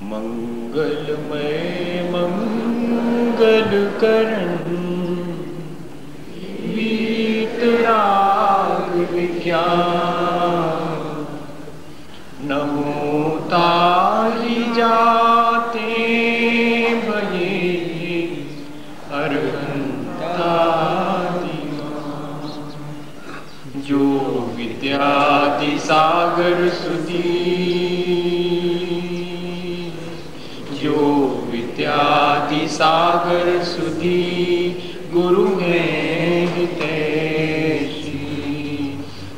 मंगलमय मंगलकरण वीतराग विज्ञान नमो ताहि जाते भये अरहंतादि जो विद्यादि सागर सुधी जो विद्यादि सागर सुधी गुरु हैं हितैषी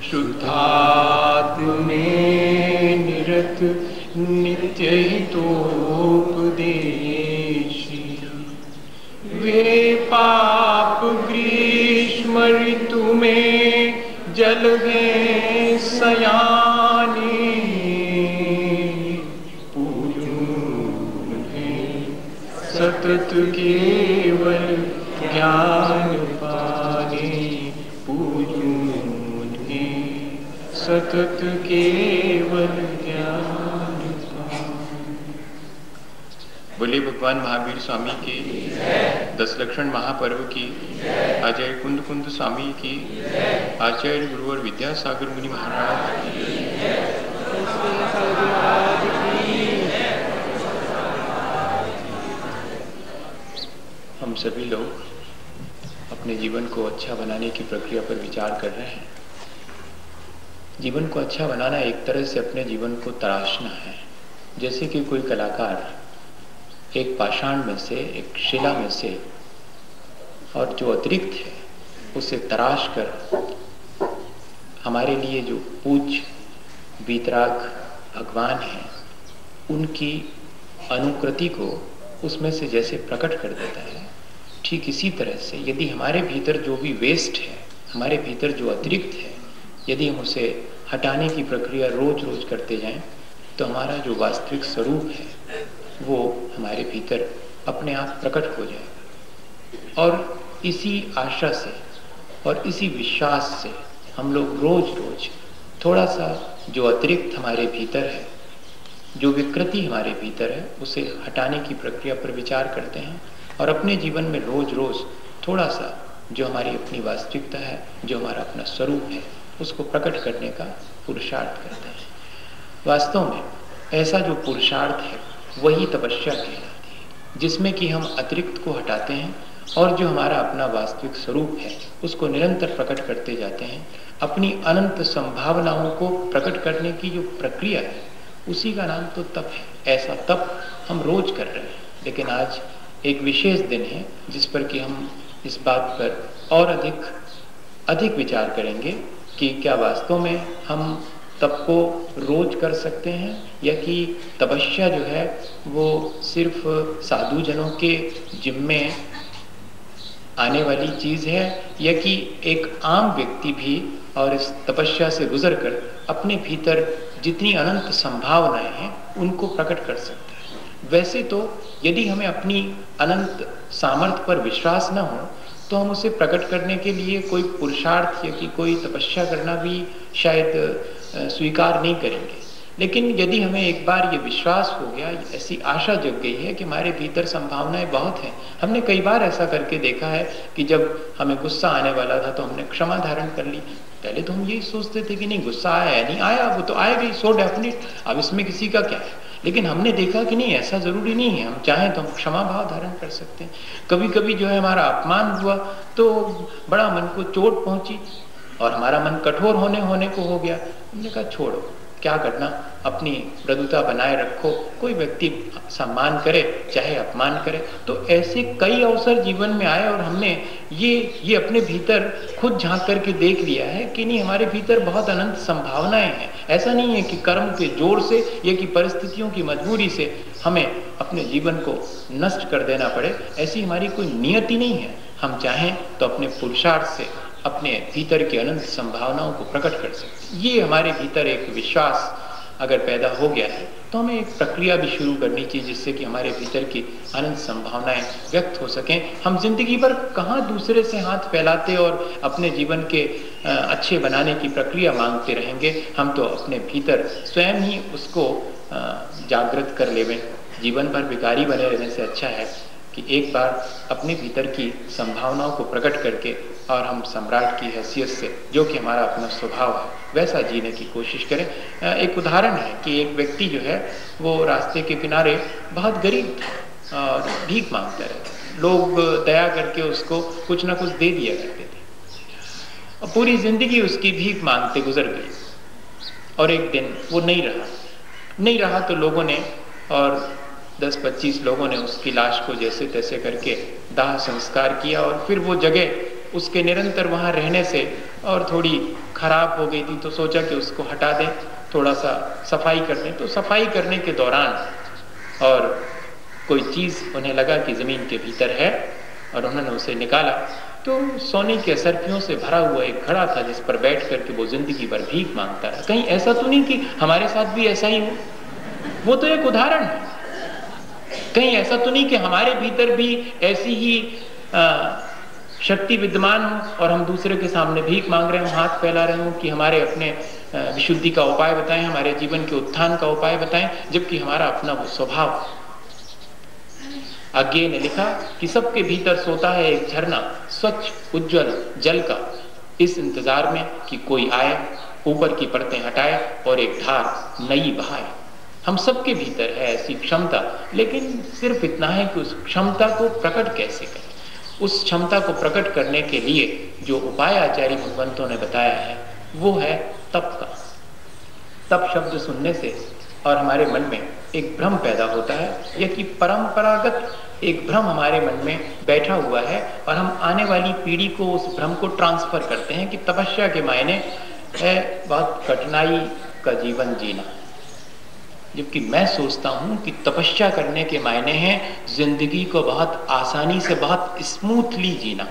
शुद्धात्म में निरत नित्य हितोपदेशी वे पाप ग्रीष्म ऋतु में जल गए सयाने सतत केवल ज्ञान पाने पूजूं सतत केवल ज्ञान पाने। बोले भगवान महावीर स्वामी की, 10 लक्षण महापर्व की, आचार्य कुंद कुंद स्वामी की, आचार्य गुरुवर विद्यासागर मुनि महाराज की। हम सभी लोग अपने जीवन को अच्छा बनाने की प्रक्रिया पर विचार कर रहे हैं। जीवन को अच्छा बनाना एक तरह से अपने जीवन को तराशना है। जैसे कि कोई कलाकार एक पाषाण में से, एक शिला में से और जो अतिरिक्त है उसे तराश कर हमारे लिए जो पूज्य वीतराग भगवान हैं उनकी अनुकृति को उसमें से जैसे प्रकट कर देता है, ठीक इसी तरह से यदि हमारे भीतर जो भी वेस्ट है, हमारे भीतर जो अतिरिक्त है, यदि हम उसे हटाने की प्रक्रिया रोज रोज करते जाएं तो हमारा जो वास्तविक स्वरूप है वो हमारे भीतर अपने आप प्रकट हो जाएगा। और इसी आशा से और इसी विश्वास से हम लोग रोज रोज थोड़ा सा जो अतिरिक्त हमारे भीतर है, जो विकृति हमारे भीतर है, उसे हटाने की प्रक्रिया पर विचार करते हैं और अपने जीवन में रोज रोज थोड़ा सा जो हमारी अपनी वास्तविकता है, जो हमारा अपना स्वरूप है, उसको प्रकट करने का पुरुषार्थ करते हैं। वास्तव में ऐसा जो पुरुषार्थ है वही तपस्या कहलाती है, जिसमें कि हम अतिरिक्त को हटाते हैं और जो हमारा अपना वास्तविक स्वरूप है उसको निरंतर प्रकट करते जाते हैं। अपनी अनंत संभावनाओं को प्रकट करने की जो प्रक्रिया है उसी का नाम तो तप है। ऐसा तप हम रोज कर रहे हैं, लेकिन आज एक विशेष दिन है जिस पर कि हम इस बात पर और अधिक विचार करेंगे कि क्या वास्तव में हम तप को रोज कर सकते हैं या कि तपस्या जो है वो सिर्फ साधु जनों के जिम्मे आने वाली चीज है, या कि एक आम व्यक्ति भी और इस तपस्या से गुजर कर अपने भीतर जितनी अनंत संभावनाएं हैं उनको प्रकट कर सकता है। वैसे तो यदि हमें अपनी अनंत सामर्थ्य पर विश्वास न हो तो हम उसे प्रकट करने के लिए कोई पुरुषार्थ या कि कोई तपस्या करना भी शायद स्वीकार नहीं करेंगे। लेकिन यदि हमें एक बार ये विश्वास हो गया, ऐसी आशा जग गई है कि हमारे भीतर संभावनाएं बहुत हैं। हमने कई बार ऐसा करके देखा है कि जब हमें गुस्सा आने वाला था तो हमने क्षमा धारण कर ली। पहले तो हम यही सोचते थे कि नहीं, गुस्सा आया नहीं आया, वो तो आएगा ही, सो डेफिनेट, अब इसमें किसी का क्या है। लेकिन हमने देखा कि नहीं, ऐसा जरूरी नहीं है, हम चाहें तो हम क्षमा भाव धारण कर सकते हैं। कभी कभी जो है हमारा अपमान हुआ तो बड़ा मन को चोट पहुंची और हमारा मन कठोर होने को हो गया। हमने कहा छोड़ो, क्या करना, अपनी मृदुता बनाए रखो, कोई व्यक्ति सम्मान करे चाहे अपमान करे। तो ऐसे कई अवसर जीवन में आए और हमने ये अपने भीतर खुद झांक करके देख लिया है कि नहीं, हमारे भीतर बहुत अनंत संभावनाएं हैं। ऐसा नहीं है कि कर्म के जोर से या कि परिस्थितियों की मजबूरी से हमें अपने जीवन को नष्ट कर देना पड़े, ऐसी हमारी कोई नियति नहीं है। हम चाहें तो अपने पुरुषार्थ से अपने भीतर की अनंत संभावनाओं को प्रकट कर सकते हैं। ये हमारे भीतर एक विश्वास अगर पैदा हो गया है तो हमें एक प्रक्रिया भी शुरू करनी चाहिए जिससे कि हमारे भीतर की अनंत संभावनाएं व्यक्त हो सकें। हम जिंदगी भर कहाँ दूसरे से हाथ फैलाते और अपने जीवन के अच्छे बनाने की प्रक्रिया मांगते रहेंगे। हम तो अपने भीतर स्वयं ही उसको जागृत कर लेवें जीवन भर भिखारी बने रहने से अच्छा है कि एक बार अपने भीतर की संभावनाओं को प्रकट करके और हम सम्राट की हैसियत से, जो कि हमारा अपना स्वभाव है, वैसा जीने की कोशिश करें। एक उदाहरण है कि एक व्यक्ति जो है वो रास्ते के किनारे बहुत गरीब था और भीख मांगता रहता। लोग दया करके उसको कुछ ना कुछ दे दिया करते थे और पूरी जिंदगी उसकी भीख मांगते गुजर गई। और एक दिन वो नहीं रहा तो लोगों ने, और 10-25 लोगों ने उसकी लाश को जैसे तैसे करके दाह संस्कार किया। और फिर वो जगह उसके निरंतर वहाँ रहने से और थोड़ी खराब हो गई थी, तो सोचा कि उसको हटा दें, थोड़ा सा सफाई कर दें। तो सफाई करने के दौरान और कोई चीज़ उन्हें लगा कि ज़मीन के भीतर है और उन्होंने उसे निकाला, तो सोने के असरफियों से भरा हुआ एक घड़ा था जिस पर बैठ करके वो जिंदगी भर भीख मांगता रहा। कहीं ऐसा तो नहीं कि हमारे साथ भी ऐसा ही हो? वो तो एक उदाहरण है। कहीं ऐसा तो नहीं कि हमारे भीतर भी ऐसी ही शक्ति विद्यमान हो और हम दूसरे के सामने भीख मांग रहे हो, हाथ फैला रहे हो कि हमारे अपने विशुद्धि का उपाय बताएं, हमारे जीवन के उत्थान का उपाय बताएं, जबकि हमारा अपना वो स्वभाव। आज्ञे ने लिखा कि सबके भीतर सोता है एक झरना स्वच्छ उज्जवल जल का, इस इंतजार में कि कोई आए, ऊपर की परतें हटाए और एक धार नई बहाए। हम सबके भीतर है ऐसी क्षमता, लेकिन सिर्फ इतना है कि उस क्षमता को प्रकट कैसे करें। उस क्षमता को प्रकट करने के लिए जो उपाय आचार्य भगवंतों ने बताया है वो है तप का। तप शब्द सुनने से और हमारे मन में एक भ्रम पैदा होता है, यह कि परंपरागत एक भ्रम हमारे मन में बैठा हुआ है और हम आने वाली पीढ़ी को उस भ्रम को ट्रांसफर करते हैं कि तपस्या के मायने है बहुत कठिनाई का जीवन जीना। जबकि मैं सोचता हूं कि तपस्या करने के मायने हैं जिंदगी को बहुत आसानी से, बहुत स्मूथली जीना।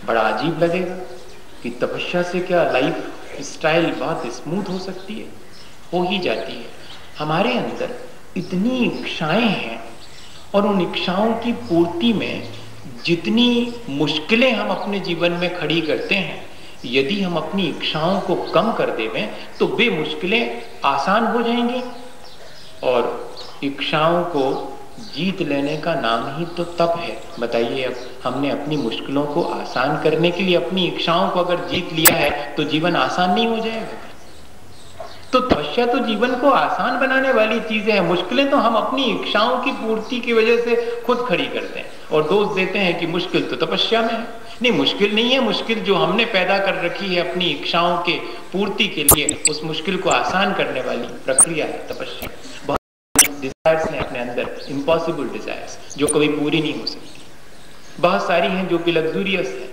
बड़ा अजीब लगेगा कि तपस्या से क्या लाइफ स्टाइल बहुत स्मूथ हो सकती है? हो ही जाती है। हमारे अंदर इतनी इच्छाएं हैं और उन इच्छाओं की पूर्ति में जितनी मुश्किलें हम अपने जीवन में खड़ी करते हैं, यदि हम अपनी इच्छाओं को कम कर देवें तो वे मुश्किलें आसान हो जाएंगी। और इच्छाओं को जीत लेने का नाम ही तो तप है। बताइए, अब हमने अपनी मुश्किलों को आसान करने के लिए अपनी इच्छाओं को अगर जीत लिया है तो जीवन आसान नहीं हो जाएगा। तो तपस्या तो जीवन को आसान बनाने वाली चीजें हैं। मुश्किलें तो हम अपनी इच्छाओं की पूर्ति की वजह से खुद खड़ी करते हैं और दोष देते हैं कि मुश्किल तो तपस्या में है। नहीं, मुश्किल नहीं है, मुश्किल जो हमने पैदा कर रखी है अपनी इच्छाओं के पूर्ति के लिए, उस मुश्किल को आसान करने वाली प्रक्रिया है तपस्या। बहुत डिजायर्स हैं अपने अंदर, इम्पॉसिबल डिजायर्स जो कभी पूरी नहीं हो सकती। बहुत सारी हैं जो कि लग्जूरियस है,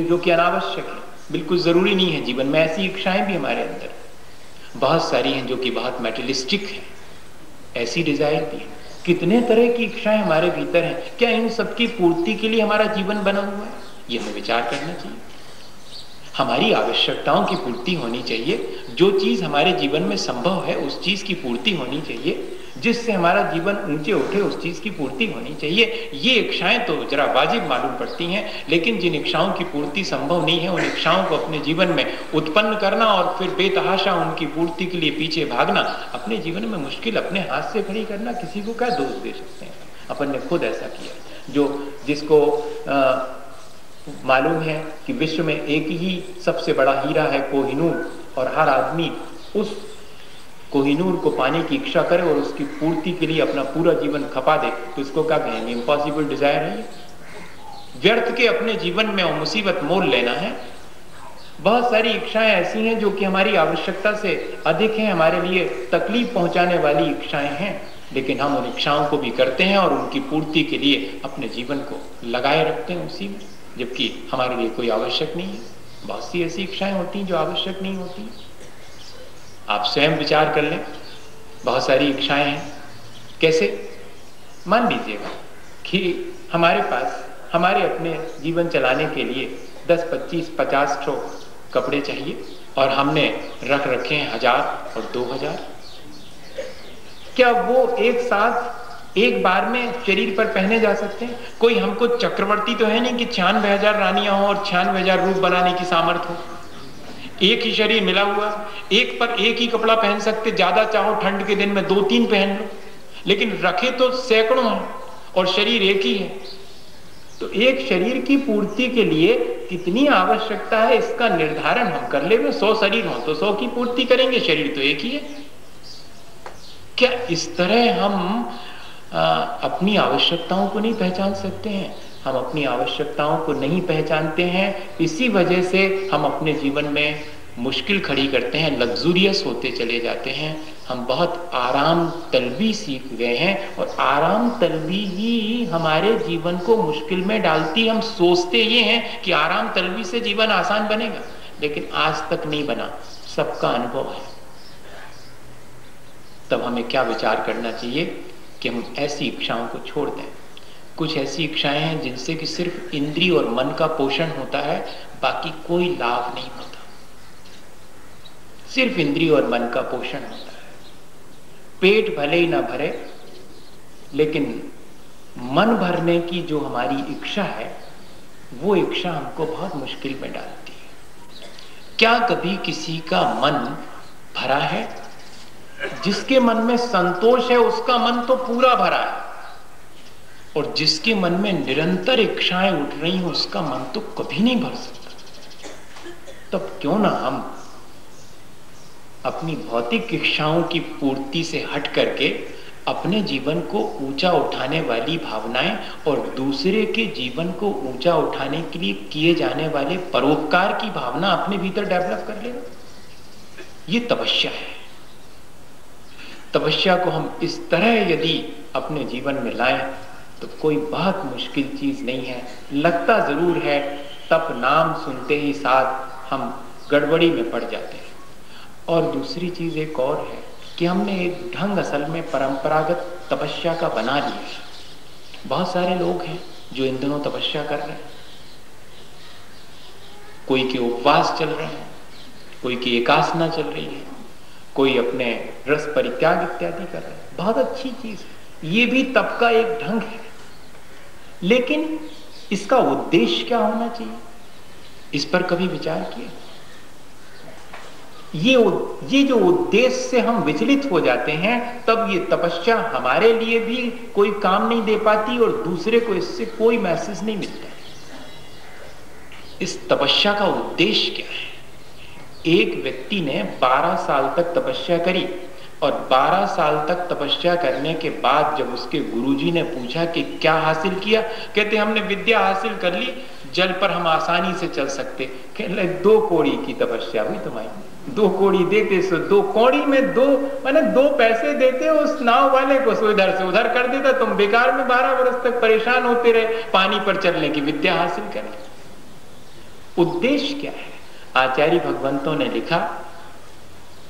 जो कि अनावश्यक है, बिल्कुल जरूरी नहीं है जीवन में। ऐसी इच्छाएं भी हमारे अंदर बहुत सारी हैं जो कि बहुत मेटेरियलिस्टिक है, ऐसी डिजायर भी है। कितने तरह की इच्छाएं हमारे भीतर हैं। क्या इन सबकी पूर्ति के लिए हमारा जीवन बना हुआ है? ये हमें विचार करना चाहिए। हमारी आवश्यकताओं की पूर्ति होनी चाहिए। जो चीज हमारे जीवन में संभव है उस चीज की पूर्ति होनी चाहिए। जिससे हमारा जीवन ऊंचे उठे उस चीज की पूर्ति होनी चाहिए। ये इच्छाएं तो जरा वाजिब मालूम पड़ती हैं, लेकिन जिन इच्छाओं की पूर्ति संभव नहीं है उन इच्छाओं को अपने जीवन में उत्पन्न करना और फिर बेतहाशा उनकी पूर्ति के लिए पीछे भागना, अपने जीवन में मुश्किल अपने हाथ से खड़ी करना, किसी को क्या दोष दे सकते हैं? अपन ने खुद ऐसा किया। जिसको मालूम है कि विश्व में एक ही सबसे बड़ा हीरा है कोहिनूर, और हर आदमी उस कोहिनूर को पाने की इच्छा करे और उसकी पूर्ति के लिए अपना पूरा जीवन खपा दे, तो इसको क्या कहेंगे? इम्पॉसिबल डिजायर है। व्यर्थ के अपने जीवन में वो मुसीबत मोल लेना है। बहुत सारी इच्छाएं ऐसी हैं जो कि हमारी आवश्यकता से अधिक हैं, हमारे लिए तकलीफ पहुंचाने वाली इच्छाएं हैं, लेकिन हम उन इच्छाओं को भी करते हैं और उनकी पूर्ति के लिए अपने जीवन को लगाए रखते हैं उसी में, जबकि हमारे लिए कोई आवश्यक नहीं है। बहुत सी ऐसी इच्छाएं होती हैं जो आवश्यक नहीं होती। आप स्वयं विचार कर लें, बहुत सारी इच्छाएं हैं। कैसे? मान लीजिएगा कि हमारे पास हमारे अपने जीवन चलाने के लिए 10, 25, 50 ठो कपड़े चाहिए और हमने रख रखे हैं 1000 और 2000। क्या वो एक साथ एक बार में शरीर पर पहने जा सकते हैं? कोई हमको चक्रवर्ती तो है नहीं कि 96,000 रानियां हो और 96,000 रूप बनाने की सामर्थ्य हो। एक ही शरीर मिला हुआ, एक पर एक ही कपड़ा पहन सकते, ज्यादा चाहो ठंड के दिन में 2-3 पहन लो, लेकिन रखे तो सैकड़ों हैं और शरीर एक ही है। तो एक शरीर की पूर्ति के लिए कितनी आवश्यकता है इसका निर्धारण हम कर ले। 100 शरीर हो तो 100 की पूर्ति करेंगे, शरीर तो एक ही है। क्या इस तरह हम अपनी आवश्यकताओं को नहीं पहचान सकते हैं? हम अपनी आवश्यकताओं को नहीं पहचानते हैं, इसी वजह से हम अपने जीवन में मुश्किल खड़ी करते हैं, लग्जूरियस होते चले जाते हैं। हम बहुत आराम तलबी सीख गए हैं और आराम तलबी ही हमारे जीवन को मुश्किल में डालती। हम सोचते ये हैं कि आराम तलबी से जीवन आसान बनेगा, लेकिन आज तक नहीं बना, सबका अनुभव है। तब हमें क्या विचार करना चाहिए कि हम ऐसी इच्छाओं को छोड़ दें। कुछ ऐसी इच्छाएं हैं जिनसे कि सिर्फ इंद्रिय और मन का पोषण होता है, बाकी कोई लाभ नहीं होता। सिर्फ इंद्रिय और मन का पोषण होता है। पेट भले ही ना भरे, लेकिन मन भरने की जो हमारी इच्छा है, वो इच्छा हमको बहुत मुश्किल में डालती है। क्या कभी किसी का मन भरा है? जिसके मन में संतोष है उसका मन तो पूरा भरा है, और जिसके मन में निरंतर इच्छाएं उठ रही हैं उसका मन तो कभी नहीं भर सकता। तब क्यों ना हम अपनी भौतिक इच्छाओं की पूर्ति से हट करके अपने जीवन को ऊंचा उठाने वाली भावनाएं और दूसरे के जीवन को ऊंचा उठाने के लिए किए जाने वाले परोपकार की भावना अपने भीतर डेवलप कर लेना। ये तपस्या है। तपस्या को हम इस तरह यदि अपने जीवन में लाएं तो कोई बहुत मुश्किल चीज नहीं है। लगता जरूर है, तप नाम सुनते ही साथ हम गड़बड़ी में पड़ जाते हैं। और दूसरी चीज एक और है कि हमने एक ढंग असल में परंपरागत तपस्या का बना लिया है। बहुत सारे लोग हैं जो इन दिनों तपस्या कर रहे हैं, कोई के उपवास चल रहे हैं, कोई की एकासना चल रही है, कोई अपने रस परित्याग इत्यादि कर रहे हैं। बहुत अच्छी चीज है, ये भी तप का एक ढंग है, लेकिन इसका उद्देश्य क्या होना चाहिए, इस पर कभी विचार किया? ये जो उद्देश्य से हम विचलित हो जाते हैं, तब ये तपस्या हमारे लिए भी कोई काम नहीं दे पाती और दूसरे को इससे कोई मैसेज नहीं मिलता। इस तपस्या का उद्देश्य क्या है? एक व्यक्ति ने 12 साल तक तपस्या करी और 12 साल तक तपस्या करने के बाद जब उसके गुरुजी ने पूछा कि क्या हासिल किया, कहते हमने विद्या हासिल कर ली, जल पर हम आसानी से चल सकते। कहने लगे 2 कौड़ी की तपस्या हुई तुम्हारी, 2 कौड़ी देते सो 2 कौड़ी में 2 पैसे देते उस नाव वाले को, सो इधर से उधर कर देता, तुम बेकार में 12 वर्ष तक परेशान होते रहे पानी पर चलने की विद्या हासिल करें। उद्देश्य क्या है? आचार्य भगवंतों ने लिखा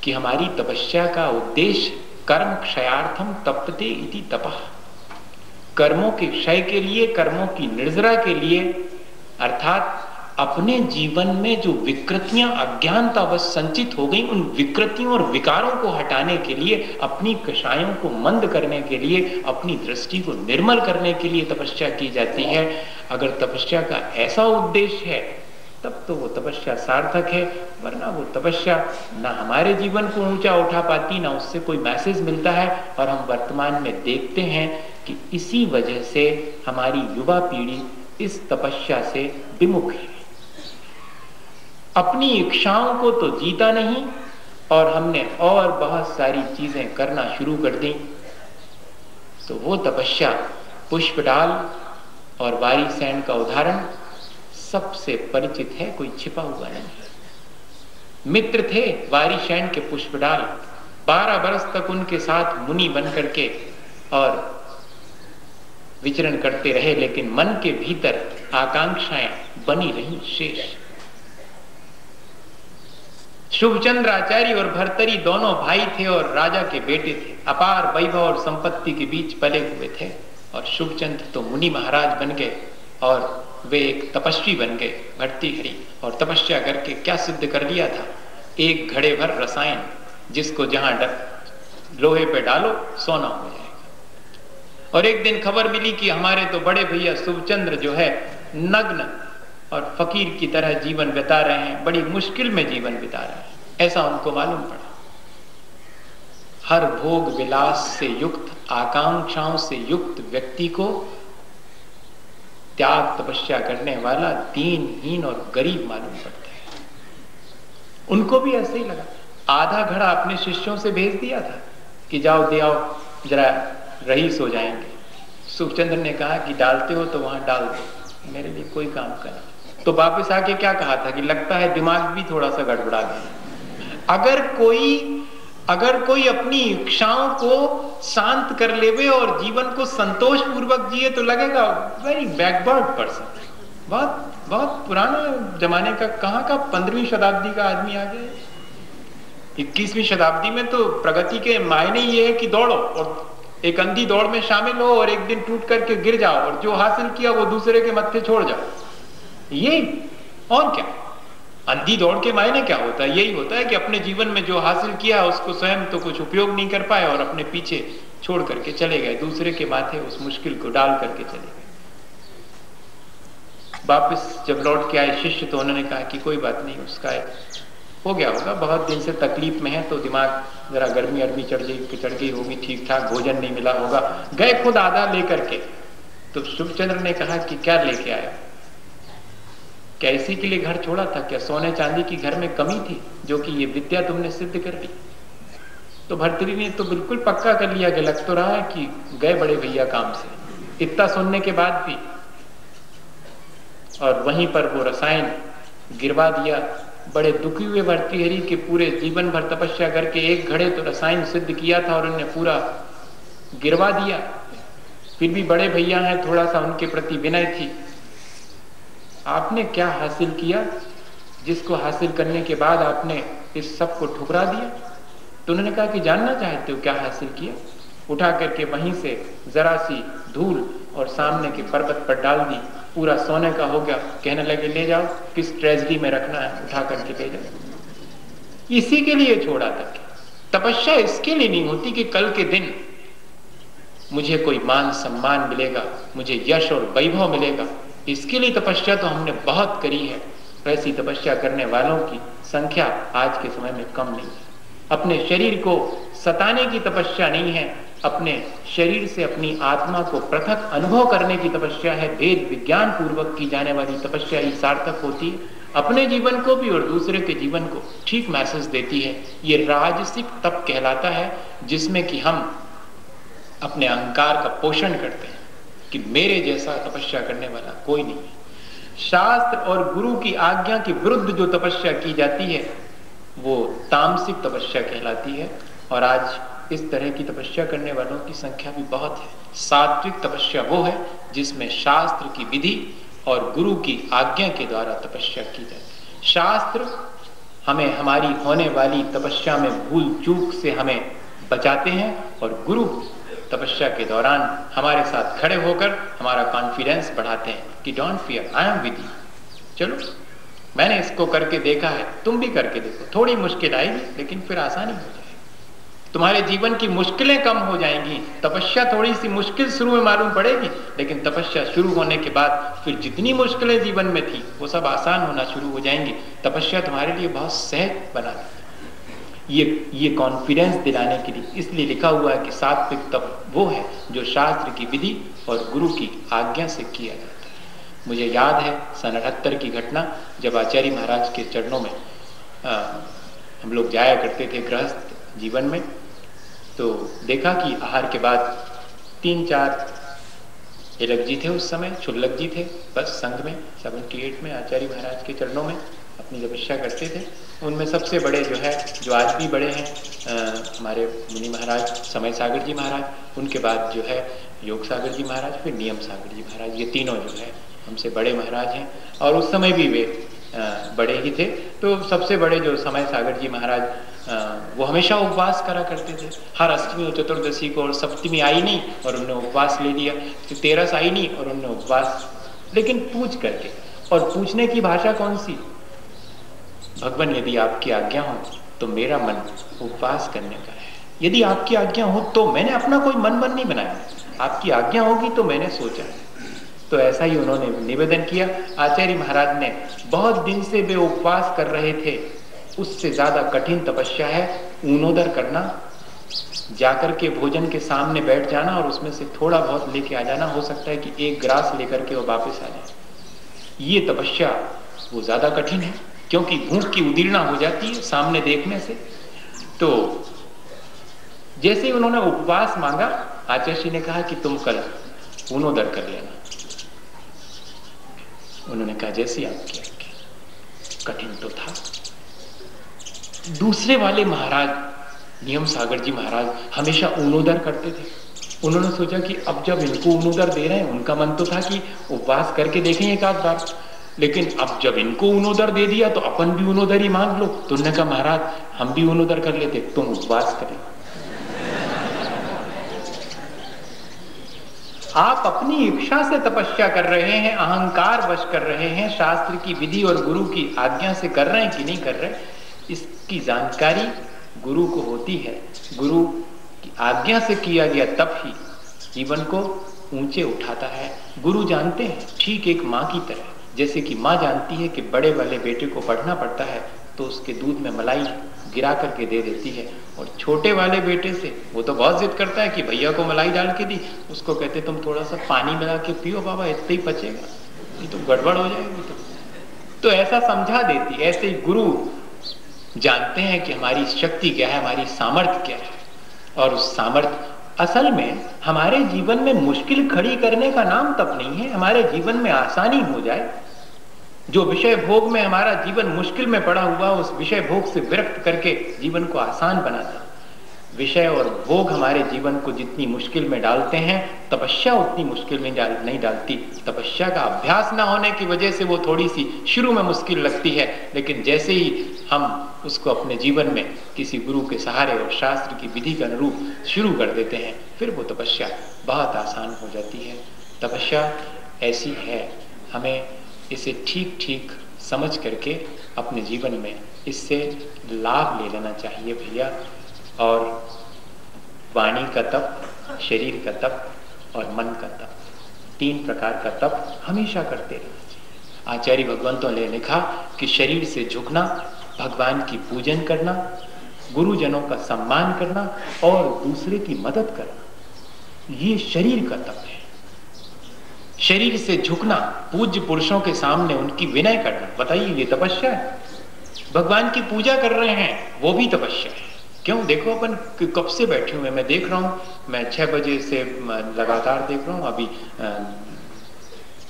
कि हमारी तपस्या का उद्देश्य कर्म क्षयार्थम तपते इति तपः, कर्मों के क्षय के लिए, कर्मों की निर्जरा के लिए, अर्थात अपने जीवन में जो विकृतियां अज्ञानतावश संचित हो गई, उन विकृतियों और विकारों को हटाने के लिए, अपनी कषायों को मंद करने के लिए, अपनी दृष्टि को निर्मल करने के लिए तपस्या की जाती है। अगर तपस्या का ऐसा उद्देश्य है तब तो वो तपस्या सार्थक है, वरना वो तपस्या ना हमारे जीवन को ऊंचा उठा पाती, ना उससे कोई मैसेज मिलता है। और हम वर्तमान में देखते हैं कि इसी वजह से हमारी युवा पीढ़ी इस तपस्या से विमुख है। अपनी इच्छाओं को तो जीता नहीं और हमने और बहुत सारी चीजें करना शुरू कर दी। तो वो तपस्या पुष्पडाल और वारिसेन का उदाहरण सबसे परिचित है, कोई छिपा हुआ नहीं। मित्र थे वारिसेन के पुष्पडाल, 12 वर्ष तक उनके साथ मुनि बन करके और विचरण करते रहे, लेकिन मन के भीतर आकांक्षाएं बनी रही शेष। शुभचंद्र आचार्य और भर्तरी दोनों भाई थे और राजा के बेटे थे, अपार वैभव और संपत्ति के बीच पले हुए थे। और शुभचंद्र तो मुनि महाराज बन गए और वे एक तपस्वी बन गए, भर्तृहरि, और तपस्या करके क्या सिद्ध कर लिया था? 1 घड़े भर रसायन, जिसको जहां लोहे पे डालो सोना हो जाएगा। और एक दिन खबर मिली कि हमारे तो बड़े भैया शुभचंद्र जो है नग्न और फकीर की तरह जीवन बिता रहे हैं, बड़ी मुश्किल में जीवन बिता रहे हैं, ऐसा उनको मालूम पड़ा। हर भोग विलास से युक्त, आकांक्षाओं से युक्त व्यक्ति को त्याग तपस्या करने वाला दीनहीन और गरीब मालूम पड़ता है। उनको भी ऐसे ही लगा। आधा घड़ा अपने शिष्यों से भेज दिया था कि जाओ दे आओ, जरा रईस हो जाएंगे। सुखचंद्र ने कहा कि डालते हो तो वहां डाल दो, मेरे लिए कोई काम का नहीं। तो वापस आके क्या कहा था कि लगता है दिमाग भी थोड़ा सा गड़बड़ा गया। अगर कोई अपनी इच्छाओं को शांत कर लेवे और जीवन को संतोष पूर्वक जिए तो लगेगा वेरी बैकवर्ड पर्सन, बहुत पुराना जमाने का, कहाँ का 15वीं शताब्दी का आदमी आ गया। 21वीं शताब्दी में तो प्रगति के मायने ये है कि दौड़ो और एक अंधी दौड़ में शामिल हो और एक दिन टूट करके गिर जाओ और जो हासिल किया वो दूसरे के मत्थे छोड़ जाओ। ये और क्या, अंधी दौड़ के मायने क्या होता है? यही होता है कि अपने जीवन में जो हासिल किया उसको स्वयं तो कुछ उपयोग नहीं कर पाए और अपने पीछे छोड़ करके चले गए, दूसरे के माथे उस मुश्किल को डाल करके चले गए। वापस जब लौट के आए शिष्य तो उन्होंने कहा कि कोई बात नहीं, उसका हो गया होगा, बहुत दिन से तकलीफ में है तो दिमाग जरा गर्मी अरमी चढ़ गई होगी, ठीक ठाक भोजन नहीं मिला होगा। गए खुद आधा लेकर के। तो सुखचंद्र ने कहा कि क्या लेके आया? क्या इसी के लिए घर छोड़ा था? क्या सोने चांदी की घर में कमी थी जो कि ये विद्या तुमने सिद्ध कर ली? तो भर्तृहरि ने तो बिल्कुल पक्का कर लिया कि लग तो रहा है कि गए बड़े भैया काम से। इतना सुनने के बाद भी और वहीं पर वो रसायन गिरवा दिया। बड़े दुखी हुए भर्तृहरि के पूरे जीवन भर तपस्या करके एक घड़े तो रसायन सिद्ध किया था और उन्होंने पूरा गिरवा दिया। फिर भी बड़े भैया हैं, थोड़ा सा उनके प्रति विनय थी। आपने क्या हासिल किया जिसको हासिल करने के बाद आपने इस सब को ठुकरा दिया? तो उन्होंने कहा कि जानना चाहते हो क्या हासिल किया? उठा करके वहीं से जरा सी धूल और सामने के पर्वत पर डाल दी, पूरा सोने का हो गया। कहने लगे ले जाओ, किस ट्रेजरी में रखना है उठा करके ले जाओ। इसी के लिए छोड़ा था। तपस्या इसके लिए नहीं होती कि कल के दिन मुझे कोई मान सम्मान मिलेगा, मुझे यश और वैभव मिलेगा। इसके लिए तपस्या तो हमने बहुत करी है। वैसी तपस्या करने वालों की संख्या आज के समय में कम नहीं है। अपने शरीर को सताने की तपस्या नहीं है, अपने शरीर से अपनी आत्मा को पृथक अनुभव करने की तपस्या है। भेद विज्ञान पूर्वक की जाने वाली तपस्या ही सार्थक होती है। अपने जीवन को भी और दूसरे के जीवन को ठीक मैसेज देती है। ये राजसिक तप कहलाता है, जिसमें कि हम अपने अहंकार का पोषण करते हैं कि मेरे जैसा तपस्या करने वाला कोई नहीं है। शास्त्र और गुरु की आज्ञा के विरुद्ध जो तपस्या की जाती है वो तामसिक तपस्या कहलाती है। और आज इस तरह की तपस्या करने वालों की संख्या भी बहुत है। सात्विक तपस्या वो है जिसमें शास्त्र की विधि और गुरु की आज्ञा के द्वारा तपस्या की जाती है। शास्त्र हमें हमारी होने वाली तपस्या में भूल चूक से हमें बचाते हैं और गुरु तपस्या के दौरान हमारे साथ खड़े होकर हमारा कॉन्फिडेंस बढ़ाते हैं कि don't fear, I am with you. चलो मैंने इसको करके देखा है, तुम भी करके देखो। थोड़ी मुश्किल आएगी लेकिन फिर आसानी हो जाएगी। तुम्हारे जीवन की मुश्किलें कम हो जाएंगी। तपस्या थोड़ी सी मुश्किल शुरू में मालूम पड़ेगी, लेकिन तपस्या शुरू होने के बाद फिर जितनी मुश्किलें जीवन में थी वो सब आसान होना शुरू हो जाएंगी। तपस्या तुम्हारे लिए बहुत सहज बना देती है। ये कॉन्फिडेंस दिलाने के लिए इसलिए लिखा हुआ है कि सात्विक तप वो है जो शास्त्र की विधि और गुरु की आज्ञा से किया जाता है। मुझे याद है सन 78 की घटना, जब आचार्य महाराज के चरणों में हम लोग जाया करते थे गृहस्थ जीवन में, तो देखा कि आहार के बाद 3-4 एलक जी थे, उस समय क्षुल्लक जी थे, बस संघ में 78 में आचार्य महाराज के चरणों में अपनी तपस्या करते थे। उनमें सबसे बड़े जो है, जो आज भी बड़े हैं, हमारे मुनि महाराज समय सागर जी महाराज, उनके बाद जो है योग सागर जी महाराज, फिर नियम सागर जी महाराज। ये तीनों जो है हमसे बड़े महाराज हैं और उस समय भी वे बड़े ही थे। तो सबसे बड़े जो समय सागर जी महाराज, वो हमेशा उपवास करा करते थे। हर अष्टमी और चतुर्दशी को, और सप्तमी आई नहीं और उन्होंने उपवास ले लिया, फिर 13 आई नहीं और उन्होंने उपवास, लेकिन पूछ करके। और पूछने की भाषा कौन सी? भगवान यदि आपकी आज्ञा हो तो मेरा मन उपवास करने का है। यदि आपकी आज्ञा हो तो, मैंने अपना कोई मन नहीं बनाया, आपकी आज्ञा होगी तो मैंने सोचा तो ऐसा ही उन्होंने निवेदन किया। आचार्य महाराज ने बहुत दिन से वे उपवास कर रहे थे, उससे ज्यादा कठिन तपस्या है ऊनोदर करना, जाकर के भोजन के सामने बैठ जाना और उसमें से थोड़ा बहुत लेके आ जाना। हो सकता है कि एक ग्रास लेकर के वो वापस आ जाए। ये तपस्या वो ज्यादा कठिन है, क्योंकि भूख की उदीर्णा हो जाती है सामने देखने से। तो जैसे ही उन्होंने उपवास मांगा, आचार्य ने कहा कि तुम कल ऊनोदर कर लेना। उन्होंने कहा जैसे आपकी आज्ञा। कठिन तो था। दूसरे वाले महाराज नियम सागर जी महाराज हमेशा ऊनोदर करते थे। उन्होंने सोचा कि अब जब इनको ऊनोदर दे रहे हैं, उनका मन तो था कि उपवास करके देखें एक आध बार, लेकिन अब जब इनको ऊनोदर दे दिया तो अपन भी ऊनोदर ही मांग लो। तो उन्होंने कहा महाराज हम भी ऊनोदर कर लेते, तुम उपवास करें। आप अपनी इच्छा से तपस्या कर रहे हैं, अहंकार वश कर रहे हैं, शास्त्र की विधि और गुरु की आज्ञा से कर रहे हैं कि नहीं कर रहे, इसकी जानकारी गुरु को होती है। गुरु की आज्ञा से किया गया तब ही जीवन को ऊंचे उठाता है। गुरु जानते हैं, ठीक एक माँ की तरह। जैसे कि माँ जानती है कि बड़े वाले बेटे को पढ़ना पड़ता है तो उसके दूध में मलाई गिरा करके दे देती है, और छोटे वाले बेटे से वो तो बहुत जिद करता है कि भैया को मलाई डाल के दी, उसको कहते तुम थोड़ा सा पानी मिला के पियो बाबा, इतना ही पचेगा, ये तो गड़बड़ हो जाएगी। तो ऐसा समझा देती। ऐसे ही गुरु जानते हैं कि हमारी शक्ति क्या है, हमारी सामर्थ्य क्या है, और उस सामर्थ्य असल में हमारे जीवन में मुश्किल खड़ी करने का नाम तप नहीं है। हमारे जीवन में आसानी हो जाए, जो विषय भोग में हमारा जीवन मुश्किल में पड़ा हुआ, उस विषय भोग से विरक्त करके जीवन को आसान बनाता। विषय और भोग हमारे जीवन को जितनी मुश्किल में डालते हैं, तपस्या उतनी मुश्किल में नहीं डालती। तपस्या का अभ्यास ना होने की वजह से वो थोड़ी सी शुरू में मुश्किल लगती है, लेकिन जैसे ही हम उसको अपने जीवन में किसी गुरु के सहारे और शास्त्र की विधि के अनुरूप शुरू कर देते हैं, फिर वो तपस्या बहुत आसान हो जाती है। तपस्या ऐसी है, हमें इसे ठीक ठीक समझ करके अपने जीवन में इससे लाभ ले लेना चाहिए भैया। और वाणी का तप, शरीर का तप और मन का तप, 3 प्रकार का तप हमेशा करते रहना चाहिए। आचार्य भगवंतों ने लिखा कि शरीर से झुकना, भगवान की पूजन करना, गुरुजनों का सम्मान करना और दूसरे की मदद करना, ये शरीर का तप है। शरीर से झुकना, पूज्य पुरुषों के सामने उनकी विनय करना, बताइए ये तपस्या है। भगवान की पूजा कर रहे हैं, वो भी तपस्या है। क्यों? देखो अपन कब से बैठे हुए, मैं देख रहा हूँ, मैं 6 बजे से लगातार देख रहा हूँ, अभी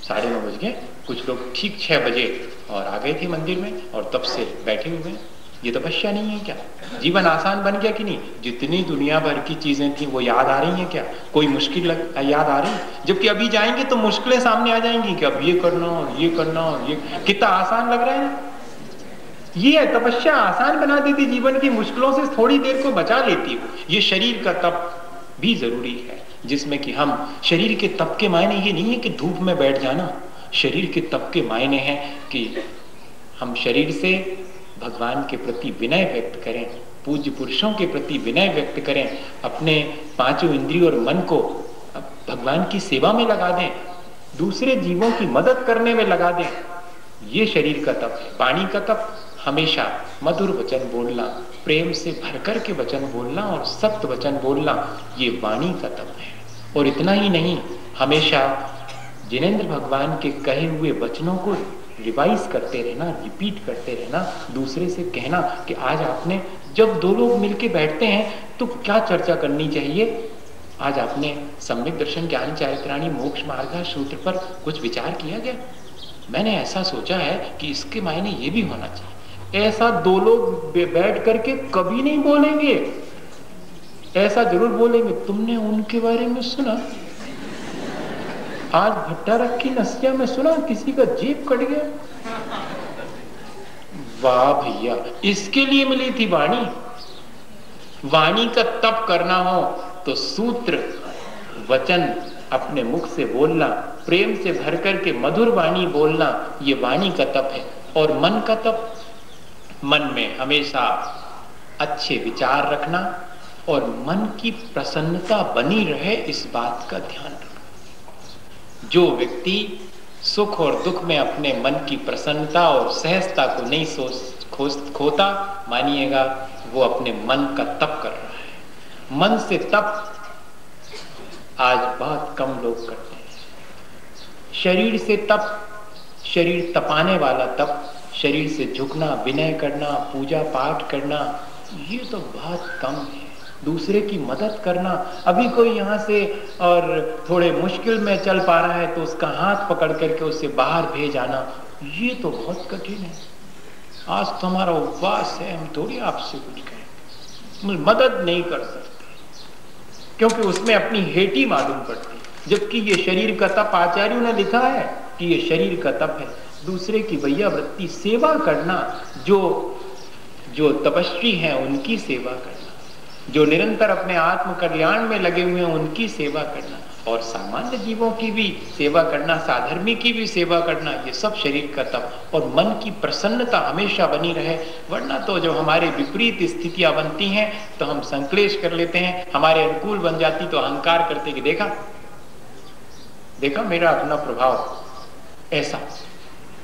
9:30 बज गए। कुछ लोग ठीक 6 बजे और आ गए थे मंदिर में और तब से बैठे हुए हैं। ये तपस्या नहीं है क्या? जीवन आसान बन गया कि नहीं? जितनी दुनिया भर की चीजें थी वो याद आ रही हैं क्या? कोई मुश्किल याद आ रही है? जबकि अभी जाएंगे तो मुश्किलें सामने आ जाएंगी कि अब ये करना और ये करना और ये, कितना आसान लग रहा है। ये तपस्या आसान बना देती, जीवन की मुश्किलों से थोड़ी देर को बचा लेती है। ये शरीर का तप भी जरूरी है, जिसमें कि हम शरीर के तप के मायने ये नहीं है कि धूप में बैठ जाना। शरीर के तप के मायने हैं कि हम शरीर से भगवान के प्रति विनय व्यक्त करें, पूज्य पुरुषों के प्रति विनय व्यक्त करें, अपने 5 इंद्रियों और मन को भगवान की सेवा में लगा दें, दूसरे जीवों की मदद करने में लगा दें। ये शरीर का तप है। वाणी का तप हमेशा मधुर वचन बोलना, प्रेम से भरकर के वचन बोलना और सत्य वचन बोलना, ये वाणी का तप है। और इतना ही नहीं, हमेशा जिनेंद्र भगवान के कहे हुए वचनों को रिवाइज करते रहना, रिपीट करते रहना, दूसरे से कहना कि आज आपने, जब 2 लोग मिलके बैठते हैं तो क्या चर्चा करनी चाहिए, आज आपने सम्यक दर्शन ज्ञान चारित्राणी मोक्ष मार्ग सूत्र पर कुछ विचार किया गया? मैंने ऐसा सोचा है कि इसके मायने ये भी होना चाहिए। ऐसा 2 लोग बैठ करके कभी नहीं बोलेंगे, ऐसा जरूर बोलेंगे, तुमने उनके बारे में सुना? आज भट्टा रखी नसिया में सुना किसी का जेब कट गया। वाह भैया, इसके लिए मिली थी वाणी। वाणी का तप करना हो तो सूत्र वचन अपने मुख से बोलना, प्रेम से भर करके मधुर वाणी बोलना, ये वाणी का तप है। और मन का तप, मन में हमेशा अच्छे विचार रखना और मन की प्रसन्नता बनी रहे, इस बात का ध्यान रखना। जो व्यक्ति सुख और दुख में अपने मन की प्रसन्नता और सहजता को नहीं खोता, मानिएगा वो अपने मन का तप कर रहा है। मन से तप आज बहुत कम लोग करते हैं। शरीर से तप, शरीर तपाने वाला तप, शरीर से झुकना, विनय करना, पूजा पाठ करना, ये तो बहुत कम है। दूसरे की मदद करना, अभी कोई यहाँ से और थोड़े मुश्किल में चल पा रहा है तो उसका हाथ पकड़ करके उसे बाहर भेज आना, ये तो बहुत कठिन है। आज तो हमारा उपवास है, हम थोड़ी आपसे कुछ कहें, मदद नहीं कर सकते क्योंकि उसमें अपनी हेटी मालूम पड़ती। जबकि ये शरीर का तप, आचार्यों ने लिखा है कि ये शरीर का तप है। दूसरे की भैया वृत्ति, सेवा करना, जो तपस्वी हैं उनकी सेवा करना, जो निरंतर अपने आत्म कल्याण में लगे हुए हैं उनकी सेवा करना, और सामान्य जीवों की भी सेवा करना, साधर्मी की भी सेवा करना, ये सब शरीर का तप। और मन की प्रसन्नता हमेशा बनी रहे, वरना तो जो हमारे विपरीत स्थितियां बनती हैं तो हम संक्लेश कर लेते हैं। हमारे अनुकूल बन जाती तो अहंकार करते कि देखा मेरा अपना प्रभाव ऐसा।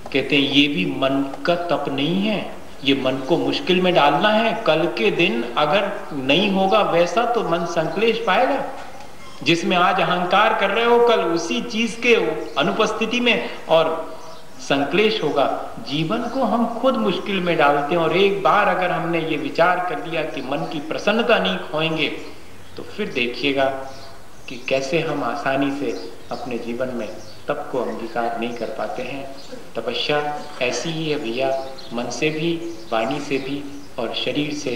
कहते हैं ये भी मन का तप नहीं है, ये मन को मुश्किल में डालना है। कल के दिन अगर नहीं होगा वैसा तो मन संक्लेश पाएगा। जिसमें आज अहंकार कर रहे हो, कल उसी चीज के अनुपस्थिति में और संक्लेश होगा। जीवन को हम खुद मुश्किल में डालते हैं। और एक बार अगर हमने ये विचार कर लिया कि मन की प्रसन्नता नहीं खोएंगे, तो फिर देखिएगा कि कैसे हम आसानी से अपने जीवन में तप को अंगीकार नहीं कर पाते हैं। तपस्या ऐसी ही है भैया, मन से भी, वाणी से भी और शरीर से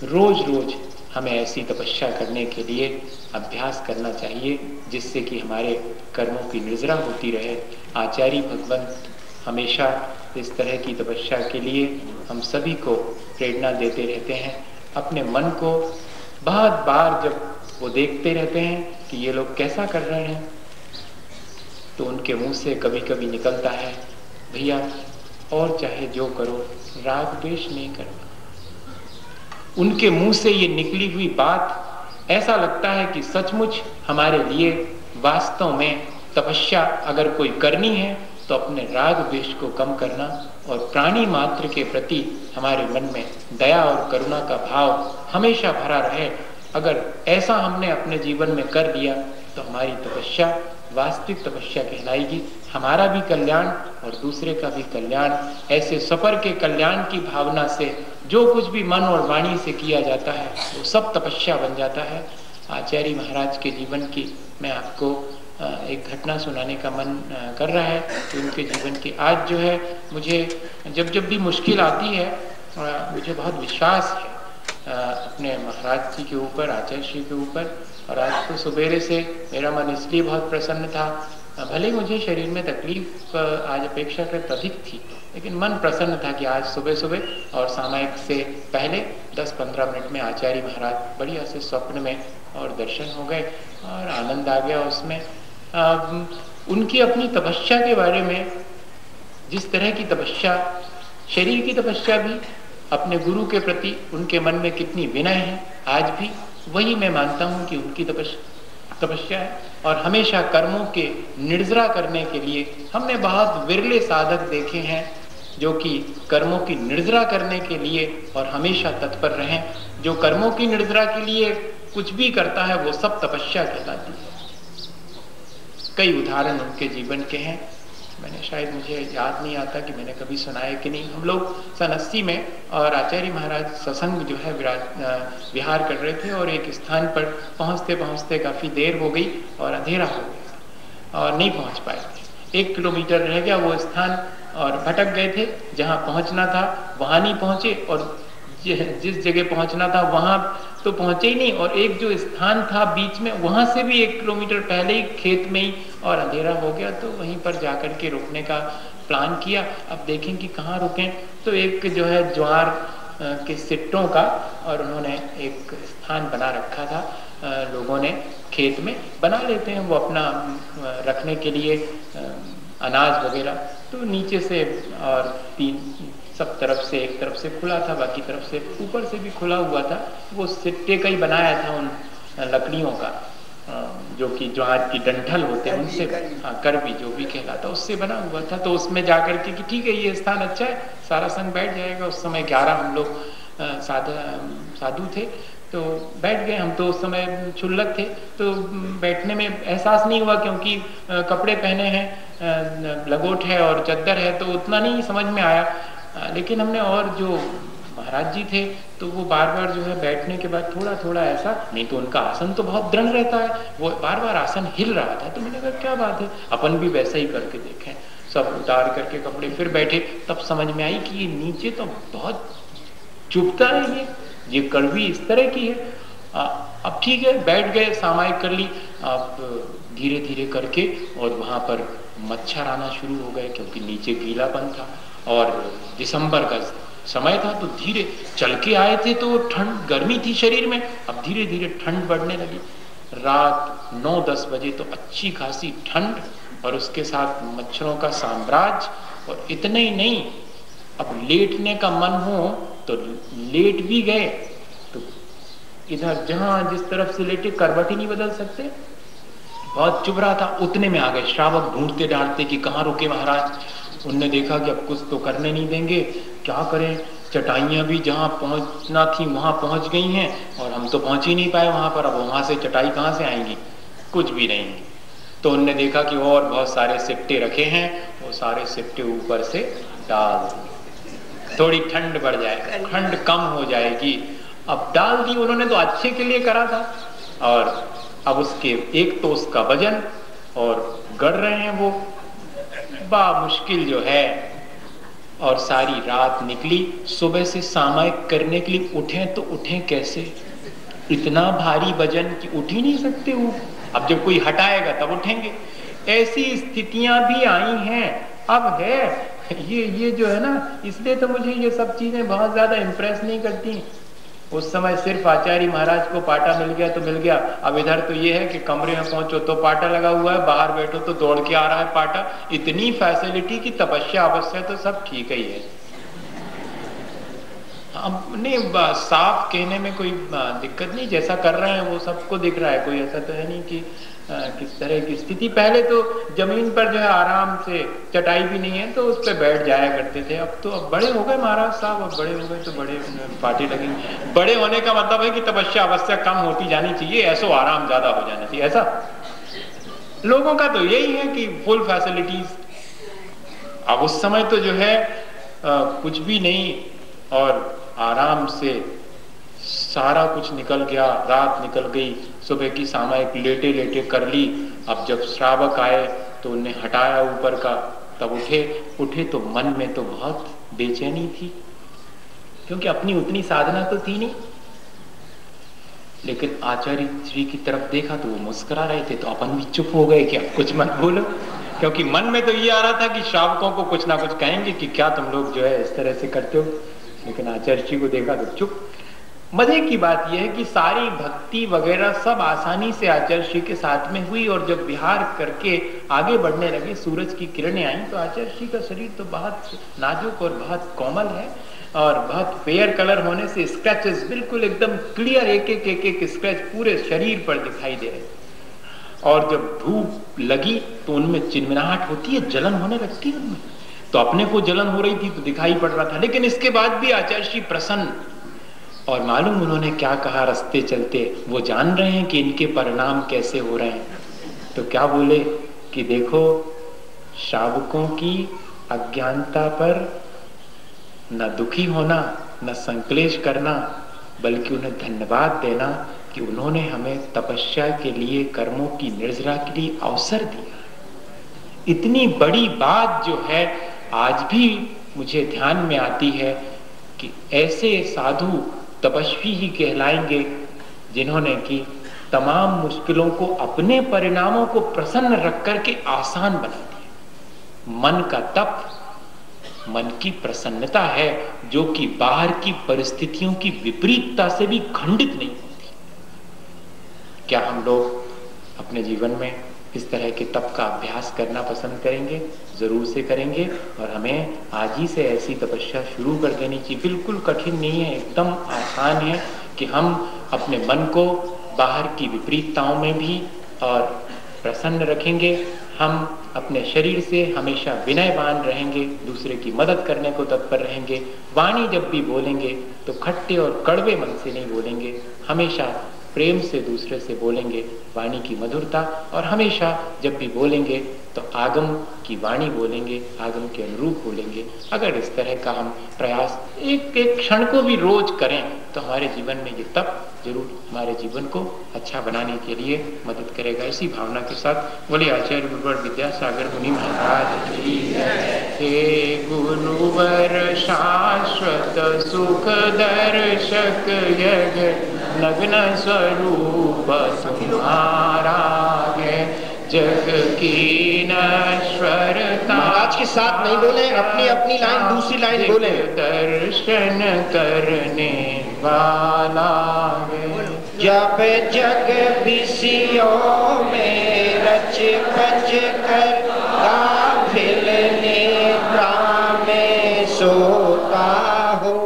रोज रोज हमें ऐसी तपस्या करने के लिए अभ्यास करना चाहिए, जिससे कि हमारे कर्मों की निर्जरा होती रहे। आचार्य भगवंत हमेशा इस तरह की तपस्या के लिए हम सभी को प्रेरणा देते रहते हैं। अपने मन को बहुत बार जब वो देखते रहते हैं कि ये लोग कैसा कर रहे हैं, तो उनके मुंह से कभी कभी निकलता है, भैया और चाहे जो करो, राग द्वेष नहीं करना। उनके मुंह से ये निकली हुई बात ऐसा लगता है कि सचमुच हमारे लिए वास्तव में तपस्या अगर कोई करनी है तो अपने राग द्वेष को कम करना और प्राणी मात्र के प्रति हमारे मन में दया और करुणा का भाव हमेशा भरा रहे। अगर ऐसा हमने अपने जीवन में कर लिया तो हमारी तपस्या वास्तविक तपस्या कहलाएगी। हमारा भी कल्याण और दूसरे का भी कल्याण, ऐसे सफर के कल्याण की भावना से जो कुछ भी मन और वाणी से किया जाता है वो सब तपस्या बन जाता है। आचार्य महाराज के जीवन की मैं आपको एक घटना सुनाने का मन कर रहा है कि उनके जीवन की आज जो है, मुझे जब भी मुश्किल आती है मुझे बहुत विश्वास है अपने महाराज जी के ऊपर, आचार्य श्री के ऊपर। और आज तो सुबेरे से मेरा मन इसलिए बहुत प्रसन्न था, भले मुझे शरीर में तकलीफ आज अपेक्षाकृत अधिक थी, लेकिन मन प्रसन्न था कि आज सुबह सुबह और सामायिक से पहले 10-15 मिनट में आचार्य महाराज बढ़िया से स्वप्न में और दर्शन हो गए और आनंद आ गया उसमें। उनकी अपनी तपस्या के बारे में, जिस तरह की तपस्या, शरीर की तपस्या भी, अपने गुरु के प्रति उनके मन में कितनी विनय है, आज भी वही मैं मानता हूँ कि उनकी तपस्या है। और हमेशा कर्मों के निर्जरा करने के लिए हमने बहुत विरले साधक देखे हैं जो कि कर्मों की निर्जरा करने के लिए और हमेशा तत्पर रहें। जो कर्मों की निर्जरा के लिए कुछ भी करता है वो सब तपस्या कहलाती है। कई उदाहरण उनके जीवन के हैं, मैंने शायद, मुझे याद नहीं आता कि मैंने कभी सुनाया कि नहीं। हम लोग सन 80 में और आचार्य महाराज सत्संग जो है विहार कर रहे थे और एक स्थान पर पहुंचते पहुंचते काफ़ी देर हो गई और अंधेरा हो गया और नहीं पहुंच पाए थे। 1 किलोमीटर रह गया वो स्थान और भटक गए थे। जहां पहुंचना था वहां नहीं पहुंचे और जिस जगह पहुंचना था वहां तो पहुंचे ही नहीं। और एक जो स्थान था बीच में, वहां से भी 1 किलोमीटर पहले ही खेत में ही और अंधेरा हो गया, तो वहीं पर जाकर के रुकने का प्लान किया। अब देखें कि कहाँ रुकें, तो एक जो है ज्वार के सिट्टों का और उन्होंने एक स्थान बना रखा था। लोगों ने खेत में बना लेते हैं वो अपना रखने के लिए अनाज वगैरह, तो नीचे से और 3 सब तरफ से, एक तरफ से खुला था, बाकी तरफ से ऊपर से भी खुला हुआ था। वो सिट्टे का ही बनाया था उन लकड़ियों का, जो कि जो आज की डंठल होते हैं उनसे, हाँ करबी जो भी कहलाता, उससे बना हुआ था। तो उसमें जाकर के कि ठीक है ये स्थान अच्छा है, सारा संग बैठ जाएगा। उस समय 11 हम लोग साधु थे, तो बैठ गए। हम तो उस समय क्षुल्लक थे, तो बैठने में एहसास नहीं हुआ, क्योंकि कपड़े पहने हैं, लगोट है और चद्दर है, तो उतना नहीं समझ में आया। लेकिन हमने, और जो महाराज जी थे तो वो बार बार जो है बैठने के बाद थोड़ा थोड़ा ऐसा, नहीं तो उनका आसन तो बहुत दृढ़ रहता है, वो बार बार आसन हिल रहा था। तो मैंने कहा क्या बात है, अपन भी वैसा ही करके देखें। सब उतार करके कपड़े फिर बैठे, तब समझ में आई कि ये नीचे तो बहुत चुभता है, ये कड़वी इस तरह की है। अब ठीक है, बैठ गए, सामायिक कर ली। अब धीरे धीरे करके और वहां पर मच्छर आना शुरू हो गए, क्योंकि नीचे गीलापन था और दिसंबर का समय था। तो धीरे चल के आए थे तो ठंड, गर्मी थी शरीर में, अब धीरे धीरे ठंड बढ़ने लगी। रात 9-10 बजे तो अच्छी खासी ठंड, और उसके साथ मच्छरों का साम्राज्य। और इतने ही नहीं, अब लेटने का मन हो तो लेट भी गए, तो इधर जहां जिस तरफ से लेटे करवट ही नहीं बदल सकते, बहुत चुभ रहा था। उतने में आ गए श्रावक, ढूंढते डांटते कि कहाँ रुके महाराज। उनने देखा कि अब कुछ तो करने नहीं देंगे, क्या करें, चटाइयां भी जहां पहुंचना थी वहां पहुंच गई हैं, और हम तो पहुंच ही नहीं पाए वहां पर। अब वहां से चटाई कहां से आएंगी, कुछ भी नहीं। तो उनने देखा कि और बहुत सारे सिट्टे रखे हैं, वो सारे सिट्टे ऊपर से डाल, थोड़ी ठंड बढ़ जाएगी, ठंड कम हो जाएगी। अब डाल दी उन्होंने, तो अच्छे के लिए करा था। और अब उसके एक तो उसका वजन, और गड़ रहे हैं वो, बा मुश्किल जो है। और सारी रात निकली, सुबह से सामायिक करने के लिए उठे तो उठे कैसे, इतना भारी वजन कि उठ ही नहीं सकते वो। अब जब कोई हटाएगा तब उठेंगे। ऐसी स्थितियां भी आई हैं, अब है ये जो है ना, इसलिए तो मुझे ये सब चीजें बहुत ज्यादा इंप्रेस नहीं करती। उस समय सिर्फ आचार्य महाराज को पाटा मिल गया तो मिल गया। अब इधर तो ये है कि कमरे में पहुंचो तो पाटा लगा हुआ है, बाहर बैठो तो दौड़ के आ रहा है पाटा। इतनी फैसिलिटी की तपस्या अवश्य तो सब ठीक ही है। नहीं, साफ कहने में कोई दिक्कत नहीं, जैसा कर रहे हैं वो सबको दिख रहा है, कोई ऐसा तो है नहीं कि किस तरह की स्थिति। पहले तो जमीन पर जो है आराम से, चटाई भी नहीं है तो उस पर बैठ जाया करते थे। अब तो अब बड़े हो गए महाराज साहब, अब बड़े हो गए तो बड़े पार्टी लगेंगे। बड़े होने का मतलब है कि तपस्या अवश्य कम होती जानी चाहिए, ऐसो आराम ज्यादा हो जाना चाहिए। ऐसा लोगों का तो यही है कि फुल फैसिलिटीज। अब उस समय तो जो है कुछ भी नहीं, और आराम से सारा कुछ निकल गया, रात निकल गई, सुबह की सामायिक लेटे लेटे कर ली। अब जब श्रावक आए तो उन्हें हटाया ऊपर का, तब उठे तो मन में तो बहुत बेचैनी थी, क्योंकि अपनी उतनी साधना तो थी नहीं। लेकिन आचार्य श्री की तरफ देखा तो वो मुस्कुरा रहे थे, तो अपन भी चुप हो गए कि अब कुछ मत बोलो, क्योंकि मन में तो ये आ रहा था कि श्रावकों को कुछ ना कुछ कहेंगे कि क्या तुम लोग जो है इस तरह से करते हो। लेकिन आचार्य जी को देखा तो चुप। मजे की बात यह है कि सारी भक्ति वगैरह सब आसानी से आचार्य श्री के साथ में हुई, और जब विहार करके आगे बढ़ने लगे, सूरज की किरणें आई, तो आचार्य श्री का शरीर तो बहुत नाजुक और बहुत कोमल है, और बहुत फेयर कलर होने से स्क्रैचेस बिल्कुल एकदम क्लियर, एक एक स्क्रैच पूरे शरीर पर दिखाई दे रहे। और जब धूप लगी तो उनमें चिन्हनाहट होती है, जलन होने लगती है उनमें। तो अपने को जलन हो रही थी तो दिखाई पड़ रहा था, लेकिन इसके बाद भी आचार्य श्री प्रसन्न। और मालूम उन्होंने क्या कहा रास्ते चलते, वो जान रहे हैं कि इनके परिणाम कैसे हो रहे हैं। तो क्या बोले कि देखो, श्रावकों की अज्ञानता पर न दुखी होना, न संक्लेश करना, बल्कि उन्हें धन्यवाद देना कि उन्होंने हमें तपस्या के लिए, कर्मों की निर्जरा के लिए अवसर दिया। इतनी बड़ी बात जो है आज भी मुझे ध्यान में आती है कि ऐसे साधु तपस्वी ही कहलाएंगे जिन्होंने कि तमाम मुश्किलों को, अपने परिणामों को प्रसन्न रख करके आसान बना दिया। मन का तप, मन की प्रसन्नता है जो कि बाहर की परिस्थितियों की विपरीतता से भी खंडित नहीं होती। क्या हम लोग अपने जीवन में इस तरह के तप का अभ्यास करना पसंद करेंगे? जरूर से करेंगे। और हमें आज ही से ऐसी तपस्या शुरू कर देनी चाहिए। बिल्कुल कठिन नहीं है, एकदम आसान है कि हम अपने मन को बाहर की विपरीतताओं में भी और प्रसन्न रखेंगे। हम अपने शरीर से हमेशा विनयवान रहेंगे, दूसरे की मदद करने को तत्पर रहेंगे। वाणी जब भी बोलेंगे तो खट्टे और कड़वे मन से नहीं बोलेंगे, हमेशा प्रेम से दूसरे से बोलेंगे, वाणी की मधुरता। और हमेशा जब भी बोलेंगे तो आगम की वाणी बोलेंगे, आगम के अनुरूप बोलेंगे। अगर इस तरह का हम प्रयास एक एक क्षण को भी रोज करें तो हमारे जीवन में ये तप जरूर हमारे जीवन को अच्छा बनाने के लिए मदद करेगा। इसी भावना के साथ बोले आचार्य गुरुवर विद्यासागर मुनि महाराज की हे गुरुवर शाश्वत सुख दर्शक यज्ञ नग्न स्वरूप तुम्हारा है, जग की नश्वरता। महाराज के साथ नहीं बोले, अपनी अपनी लाइन दूसरी लाइन बोले। दर्शन करने वाला है, जब जग विषयों में रच बच कर गाफिल निद्रा में सोता हो।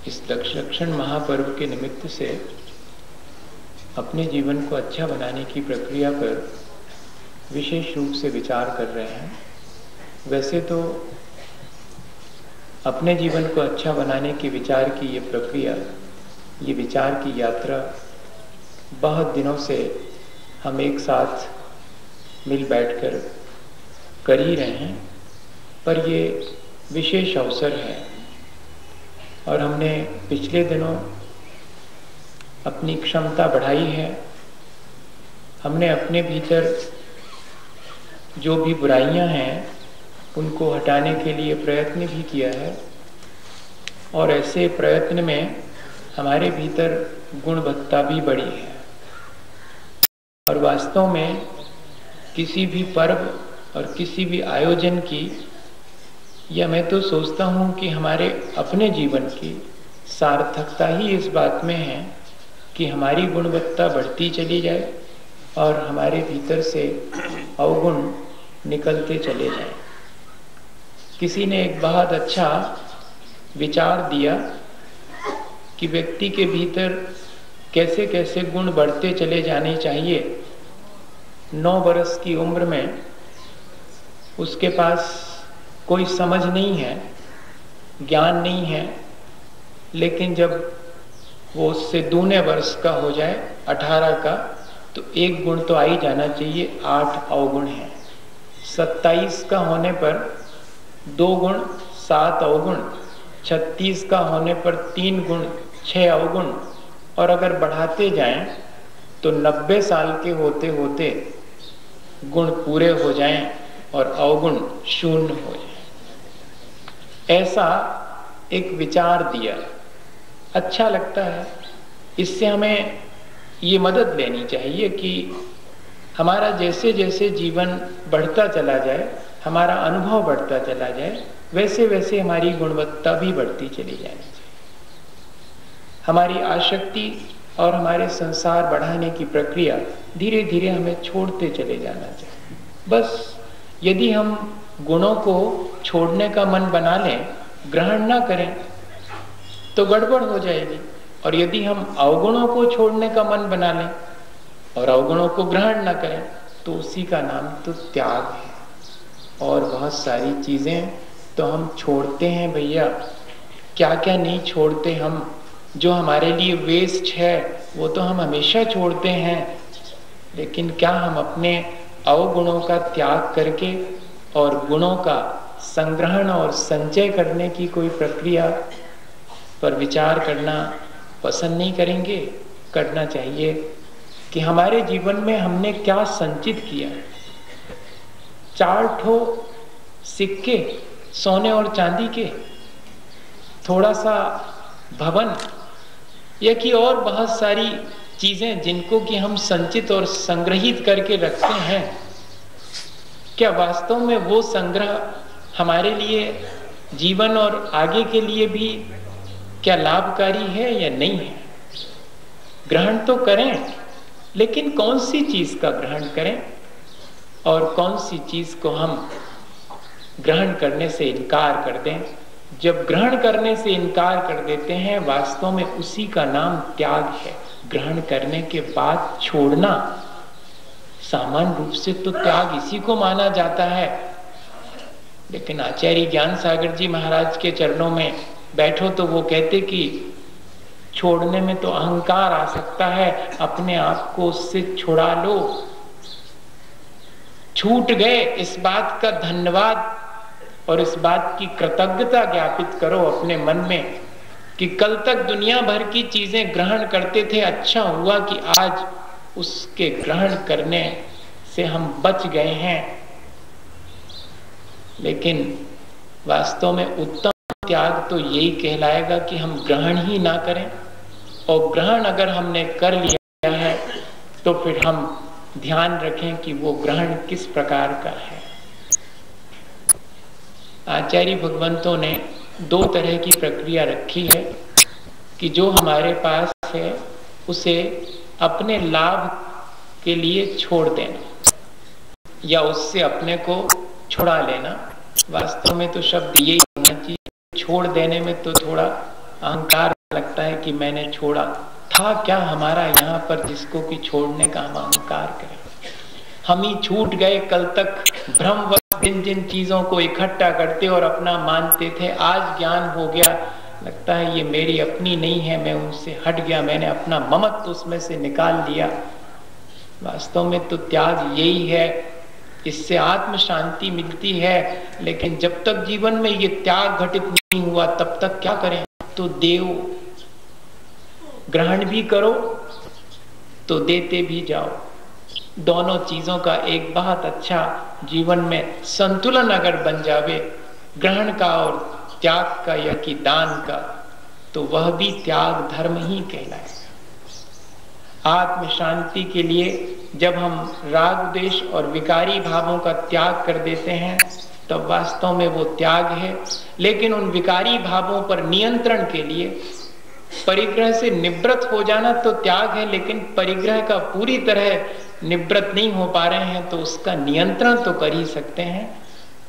इस लक्षण महापर्व के निमित्त से अपने जीवन को अच्छा बनाने की प्रक्रिया पर विशेष रूप से विचार कर रहे हैं। वैसे तो अपने जीवन को अच्छा बनाने के विचार की ये प्रक्रिया, ये विचार की यात्रा बहुत दिनों से हम एक साथ मिल बैठकर कर ही रहे हैं, पर ये विशेष अवसर है और हमने पिछले दिनों अपनी क्षमता बढ़ाई है। हमने अपने भीतर जो भी बुराइयां हैं उनको हटाने के लिए प्रयत्न भी किया है और ऐसे प्रयत्न में हमारे भीतर गुणवत्ता भी बढ़ी है। और वास्तव में किसी भी पर्व और किसी भी आयोजन की, या मैं तो सोचता हूँ कि हमारे अपने जीवन की सार्थकता ही इस बात में है कि हमारी गुणवत्ता बढ़ती चली जाए और हमारे भीतर से अवगुण निकलते चले जाए। किसी ने एक बहुत अच्छा विचार दिया कि व्यक्ति के भीतर कैसे कैसे गुण बढ़ते चले जाने चाहिए। 9 बरस की उम्र में उसके पास कोई समझ नहीं है, ज्ञान नहीं है, लेकिन जब वो उससे दूने वर्ष का हो जाए 18 का, तो एक गुण तो आ ही जाना चाहिए। 8 अवगुण हैं। 27 का होने पर 2 गुण 7 अवगुण, 36 का होने पर 3 गुण 6 अवगुण, और अगर बढ़ाते जाएं तो 90 साल के होते होते गुण पूरे हो जाएं और अवगुण शून्य हो जाए। ऐसा एक विचार दिया, अच्छा लगता है। इससे हमें ये मदद लेनी चाहिए कि हमारा जैसे जैसे जीवन बढ़ता चला जाए, हमारा अनुभव बढ़ता चला जाए, वैसे वैसे हमारी गुणवत्ता भी बढ़ती चली जानी चाहिए। हमारी आसक्ति और हमारे संसार बढ़ाने की प्रक्रिया धीरे धीरे हमें छोड़ते चले जाना चाहिए। बस यदि हम गुणों को छोड़ने का मन बना लें, ग्रहण ना करें, तो गड़बड़ हो जाएगी। और यदि हम अवगुणों को छोड़ने का मन बना लें और अवगुणों को ग्रहण ना करें, तो उसी का नाम तो त्याग है। और बहुत सारी चीजें तो हम छोड़ते हैं भैया, क्या क्या नहीं छोड़ते हम। जो हमारे लिए वेस्ट है वो तो हम हमेशा छोड़ते हैं, लेकिन क्या हम अपने अवगुणों का त्याग करके और गुणों का संग्रहण और संचय करने की कोई प्रक्रिया पर विचार करना पसंद नहीं करेंगे? करना चाहिए कि हमारे जीवन में हमने क्या संचित किया। 4 ठो सिक्के सोने और चांदी के, थोड़ा सा भवन, या कि और बहुत सारी चीजें जिनको कि हम संचित और संग्रहित करके रखते हैं, क्या वास्तव में वो संग्रह हमारे लिए जीवन और आगे के लिए भी क्या लाभकारी है या नहीं है? ग्रहण तो करें, लेकिन कौन सी चीज का ग्रहण करें और कौन सी चीज को हम ग्रहण करने से इनकार कर दें। जब ग्रहण करने से इनकार कर देते हैं, वास्तव में उसी का नाम त्याग है। ग्रहण करने के बाद छोड़ना, सामान्य रूप से तो त्याग इसी को माना जाता है। लेकिन आचार्य ज्ञान सागर जी महाराज के चरणों में बैठो तो वो कहते कि छोड़ने में तो अहंकार आ सकता है, अपने आप को उससे छुड़ा लो। छूट गए, इस बात का धन्यवाद और इस बात की कृतज्ञता ज्ञापित करो अपने मन में कि कल तक दुनिया भर की चीजें ग्रहण करते थे, अच्छा हुआ कि आज उसके ग्रहण करने से हम बच गए हैं। लेकिन वास्तव में उत्तम त्याग तो यही कहलाएगा कि हम ग्रहण ही ना करें, और ग्रहण अगर हमने कर लिया है तो फिर हम ध्यान रखें कि वो ग्रहण किस प्रकार का है। आचार्य भगवंतों ने 2 तरह की प्रक्रिया रखी है कि जो हमारे पास है उसे अपने लाभ के लिए छोड़ देना या उससे अपने को छुड़ा लेना। वास्तव में तो शब्द यही होना चाहिए। छोड़ देने में तो थोड़ा अहंकार लगता है कि मैंने छोड़ा, था क्या हमारा यहाँ पर जिसको कि छोड़ने का हम अहंकार करें। हम ही छूट गए, कल तक भ्रमवश जिन जिन चीजों को इकट्ठा करते और अपना मानते थे, आज ज्ञान हो गया, लगता है ये मेरी अपनी नहीं है, मैं उनसे हट गया, मैंने अपना ममत्व उसमें से निकाल लिया। वास्तव में तो त्याग यही है, इससे आत्म शांति मिलती है। लेकिन जब तक जीवन में ये त्याग घटित नहीं हुआ तब तक क्या करें? तो देव, ग्रहण भी करो तो देते भी जाओ। दोनों चीजों का एक बहुत अच्छा जीवन में संतुलन अगर बन जावे, ग्रहण का और त्याग का या कि दान का, तो वह भी त्याग धर्म ही कहलाएगा। आत्म शांति के लिए जब हम राग द्वेष और विकारी भावों का त्याग कर देते हैं तब वास्तव में वो त्याग है। लेकिन उन विकारी भावों पर नियंत्रण के लिए परिग्रह से निवृत्त हो जाना तो त्याग है, लेकिन परिग्रह का पूरी तरह निवृत्त नहीं हो पा रहे हैं तो उसका नियंत्रण तो कर ही सकते हैं।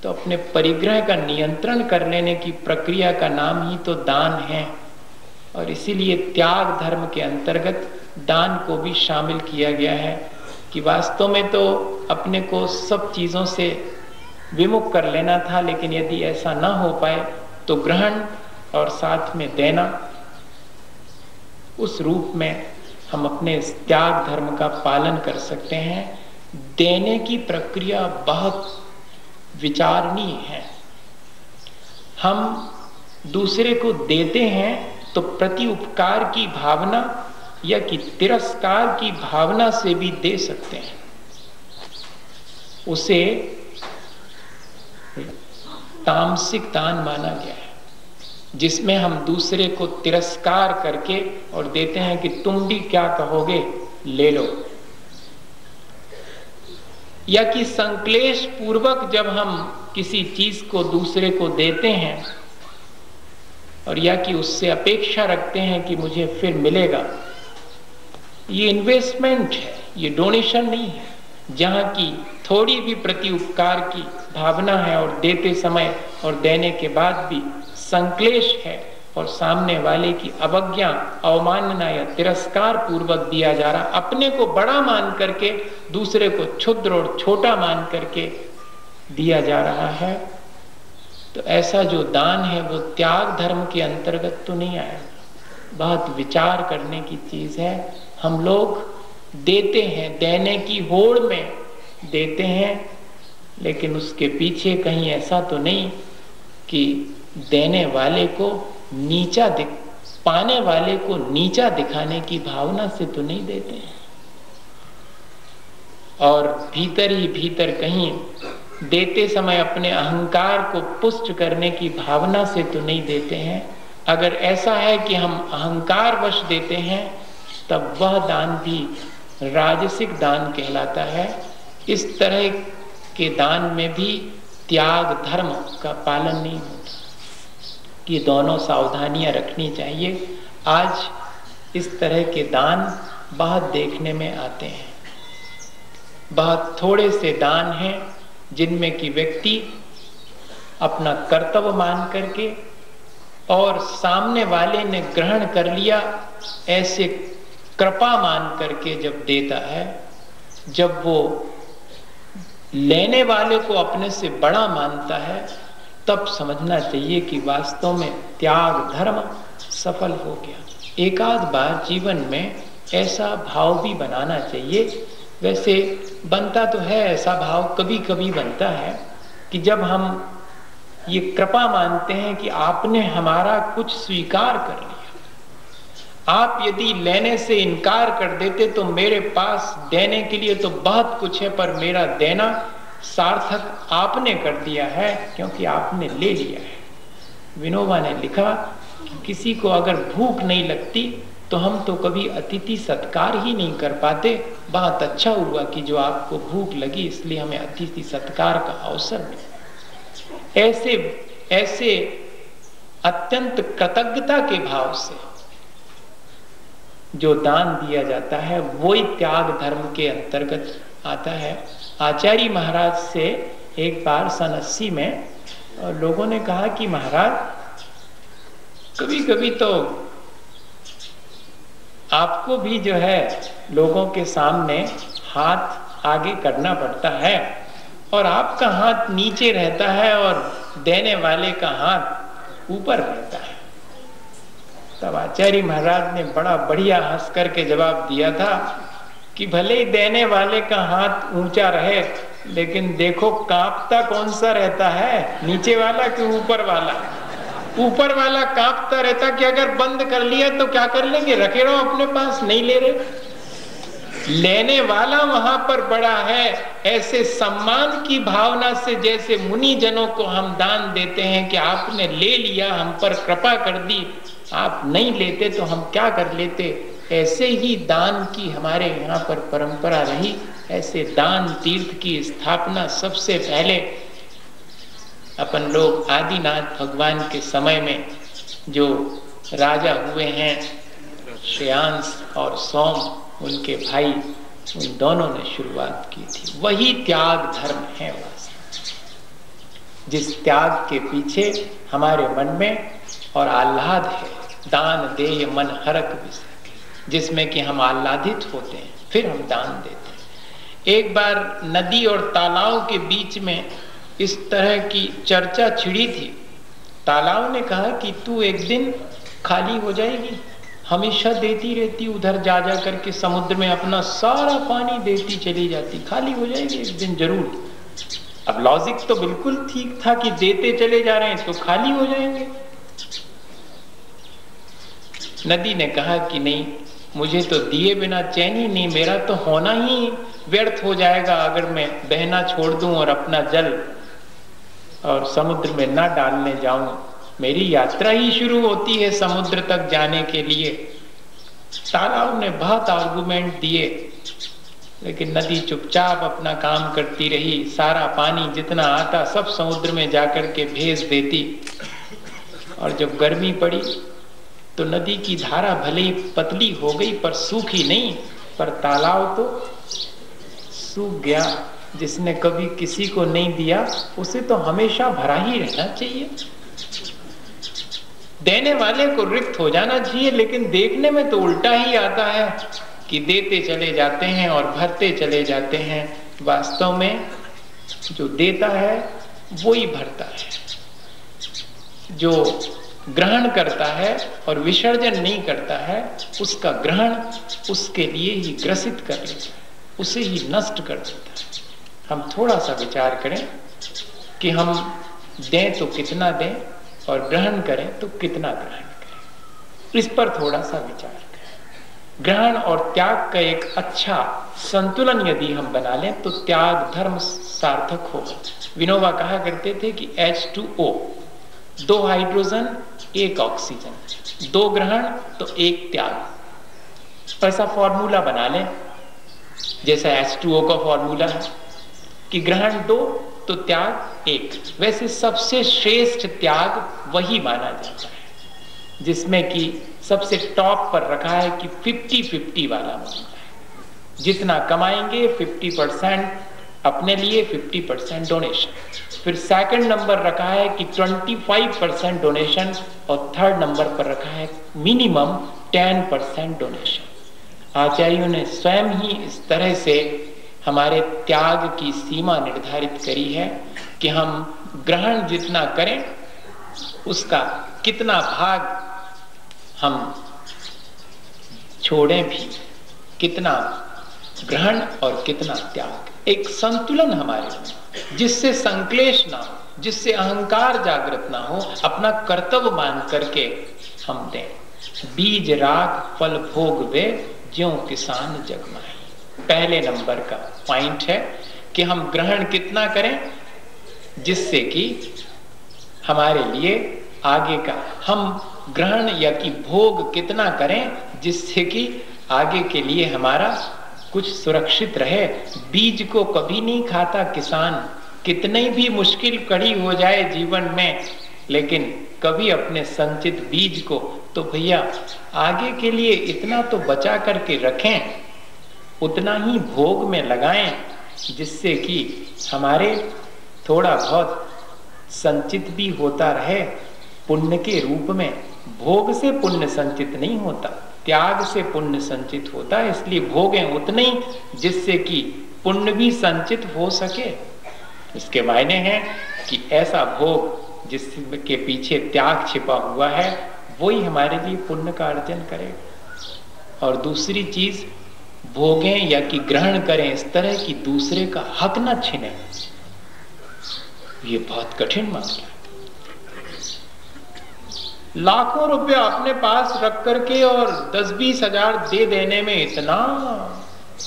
तो अपने परिग्रह का नियंत्रण कर लेने की प्रक्रिया का नाम ही तो दान है। और इसीलिए त्याग धर्म के अंतर्गत दान को भी शामिल किया गया है कि वास्तव में तो अपने को सब चीज़ों से विमुख कर लेना था, लेकिन यदि ऐसा ना हो पाए तो ग्रहण और साथ में देना, उस रूप में हम अपने इस त्याग धर्म का पालन कर सकते हैं। देने की प्रक्रिया बहुत विचारणीय है। हम दूसरे को देते हैं तो प्रति उपकार की भावना या कि तिरस्कार की भावना से भी दे सकते हैं। उसे तामसिक दान माना गया है, जिसमें हम दूसरे को तिरस्कार करके और देते हैं कि तुम भी क्या कहोगे, ले लो। या कि संक्लेश पूर्वक जब हम किसी चीज को दूसरे को देते हैं और या कि उससे अपेक्षा रखते हैं कि मुझे फिर मिलेगा, ये इन्वेस्टमेंट है, ये डोनेशन नहीं है। जहाँ की थोड़ी भी प्रति उपकार की भावना है और देते समय और देने के बाद भी संक्लेश है और सामने वाले की अवज्ञा, अवमानना या तिरस्कार पूर्वक दिया जा रहा, अपने को बड़ा मान करके दूसरे को क्षुद्र और छोटा मान करके दिया जा रहा है, तो ऐसा जो दान है वो त्याग धर्म के अंतर्गत तो नहीं आएगा। बहुत विचार करने की चीज है। हम लोग देते हैं, देने की होड़ में देते हैं, लेकिन उसके पीछे कहीं ऐसा तो नहीं कि देने वाले को नीचा पाने वाले को नीचा दिखाने की भावना से तो नहीं देते हैं। और भीतर ही भीतर कहीं देते समय अपने अहंकार को पुष्ट करने की भावना से तो नहीं देते हैं। अगर ऐसा है कि हम अहंकार वश देते हैं, तब वह दान भी राजसिक दान कहलाता है। इस तरह के दान में भी त्याग धर्म का पालन नहीं होता। ये दोनों सावधानियां रखनी चाहिए। आज इस तरह के दान बहुत देखने में आते हैं। बहुत थोड़े से दान हैं जिनमें कि व्यक्ति अपना कर्तव्य मान करके और सामने वाले ने ग्रहण कर लिया ऐसे कृपा मान करके जब देता है, जब वो लेने वाले को अपने से बड़ा मानता है, तब समझना चाहिए कि वास्तव में त्याग धर्म सफल हो गया। एक आध बार जीवन में ऐसा भाव भी बनाना चाहिए। वैसे बनता तो है ऐसा भाव, कभी कभी बनता है कि जब हम ये कृपा मानते हैं कि आपने हमारा कुछ स्वीकार कर लिया, आप यदि लेने से इनकार कर देते तो मेरे पास देने के लिए तो बहुत कुछ है, पर मेरा देना सार्थक आपने कर दिया है क्योंकि आपने ले लिया है। विनोबा ने लिखा कि किसी को अगर भूख नहीं लगती तो हम तो कभी अतिथि सत्कार ही नहीं कर पाते। बहुत अच्छा हुआ कि जो आपको भूख लगी, इसलिए हमें अतिथि सत्कार का अवसर मिला। ऐसे अत्यंत कृतज्ञता के भाव से जो दान दिया जाता है वही त्याग धर्म के अंतर्गत आता है। आचार्य महाराज से एक बार सन 80 में लोगों ने कहा कि महाराज, कभी कभी तो आपको भी जो है लोगों के सामने हाथ आगे करना पड़ता है और आपका हाथ नीचे रहता है और देने वाले का हाथ ऊपर रहता है। तब आचार्य महाराज ने बड़ा बढ़िया हंस करके जवाब दिया था कि भले ही देने वाले का हाथ ऊंचा रहे, लेकिन देखो कांपता कौन सा रहता है, नीचे वाला कि ऊपर वाला? ऊपर वाला कांपता रहता कि अगर बंद कर लिया तो क्या कर लेंगे, रखे रहो अपने पास, नहीं ले रहे। लेने वाला वहां पर बड़ा है। ऐसे सम्मान की भावना से जैसे मुनि जनों को हम दान देते हैं कि आपने ले लिया, हम पर कृपा कर दी, आप नहीं लेते तो हम क्या कर लेते, ऐसे ही दान की हमारे यहाँ पर परंपरा रही। ऐसे दान तीर्थ की स्थापना सबसे पहले अपन लोग आदिनाथ भगवान के समय में जो राजा हुए हैं श्रेयांश और सोम, उनके भाई, उन दोनों ने शुरुआत की थी। वही त्याग धर्म है वास्तव, जिस त्याग के पीछे हमारे मन में और आह्लाद है। दान दे मन हरक विसके, जिसमें कि हम आह्लादित होते हैं, फिर हम दान देते हैं। एक बार नदी और तालाब के बीच में इस तरह की चर्चा छिड़ी थी। तालाब ने कहा कि तू एक दिन खाली हो जाएगी, हमेशा देती रहती, उधर जा जा करके समुद्र में अपना सारा पानी देती चली जाती, खाली हो जाएगी एक दिन जरूर। अब लॉजिक तो बिल्कुल ठीक था कि देते चले जा रहे हैं तो खाली हो जाएंगे। नदी ने कहा कि नहीं, मुझे तो दिए बिना चैन ही नहीं, मेरा तो होना ही व्यर्थ हो जाएगा अगर मैं बहना छोड़ दूं और अपना जल और समुद्र में ना डालने जाऊं। मेरी यात्रा ही शुरू होती है समुद्र तक जाने के लिए। तालाब ने बहुत आर्गुमेंट दिए, लेकिन नदी चुपचाप अपना काम करती रही। सारा पानी जितना आता सब समुद्र में जाकर के भेज देती। और जब गर्मी पड़ी तो नदी की धारा भले ही पतली हो गई पर सूखी नहीं, पर तालाब तो सूख गया। जिसने कभी किसी को नहीं दिया उसे तो हमेशा भरा ही रहना चाहिए। देने वाले को रिक्त हो जाना चाहिए, लेकिन देखने में तो उल्टा ही आता है कि देते चले जाते हैं और भरते चले जाते हैं। वास्तव में जो देता है वो ही भरता है। जो ग्रहण करता है और विसर्जन नहीं करता है, उसका ग्रहण उसके लिए ही ग्रसित कर लेता है, उसे ही नष्ट कर देता है। हम थोड़ा सा विचार करें कि हम दें तो कितना दें और ग्रहण करें तो कितना ग्रहण करें, इस पर थोड़ा सा विचार करें। ग्रहण और त्याग का एक अच्छा संतुलन यदि हम बना लें तो त्याग धर्म सार्थक होगा। विनोबा कहा करते थे कि H2O, 2 हाइड्रोजन 1 ऑक्सीजन, 2 ग्रहण तो 1 त्याग। ऐसा फॉर्मूला बना लें जैसा H2O का फॉर्मूला है कि ग्रहण 2 तो त्याग 1। वैसे सबसे श्रेष्ठ त्याग वही माना जाता है जिसमें कि सबसे टॉप पर रखा है कि 50-50 वाला मामला है। जितना कमाएंगे 50% अपने लिए, 50% डोनेशन। फिर सेकंड नंबर रखा है कि 25% डोनेशन और थर्ड नंबर पर रखा है मिनिमम 10% डोनेशन। आचार्यों ने स्वयं ही इस तरह से हमारे त्याग की सीमा निर्धारित करी है कि हम ग्रहण जितना करें उसका कितना भाग हम छोड़ें भी, कितना ग्रहण और कितना त्याग। एक संतुलन हमारे में, जिससे संक्लेश ना हो, जिससे अहंकार जागृत ना हो, अपना कर्तव्य मान करके हम दें। बीज राग फल भोग वे, ज्यों किसान जगमाए। पहले नंबर का पॉइंट है कि हम ग्रहण कितना करें जिससे कि हमारे लिए आगे का, हम ग्रहण या कि भोग कितना करें जिससे कि आगे के लिए हमारा कुछ सुरक्षित रहे। बीज को कभी नहीं खाता किसान, कितनी भी मुश्किल कड़ी हो जाए जीवन में, लेकिन कभी अपने संचित बीज को तो भैया आगे के लिए इतना तो बचा करके रखें, उतना ही भोग में लगाएं जिससे कि हमारे थोड़ा बहुत संचित भी होता रहे पुण्य के रूप में। भोग से पुण्य संचित नहीं होता, त्याग से पुण्य संचित होता है। इसलिए भोगें उतने ही जिससे कि पुण्य भी संचित हो सके। इसके मायने हैं कि ऐसा भोग जिसके पीछे त्याग छिपा हुआ है वही हमारे लिए पुण्य का अर्जन करेगा। और दूसरी चीज, भोगें या कि ग्रहण करें इस तरह कि दूसरे का हक न छीने, ये बहुत कठिन मामला है। लाखों रुपया अपने पास रख करके और 10-20 हजार दे देने में इतना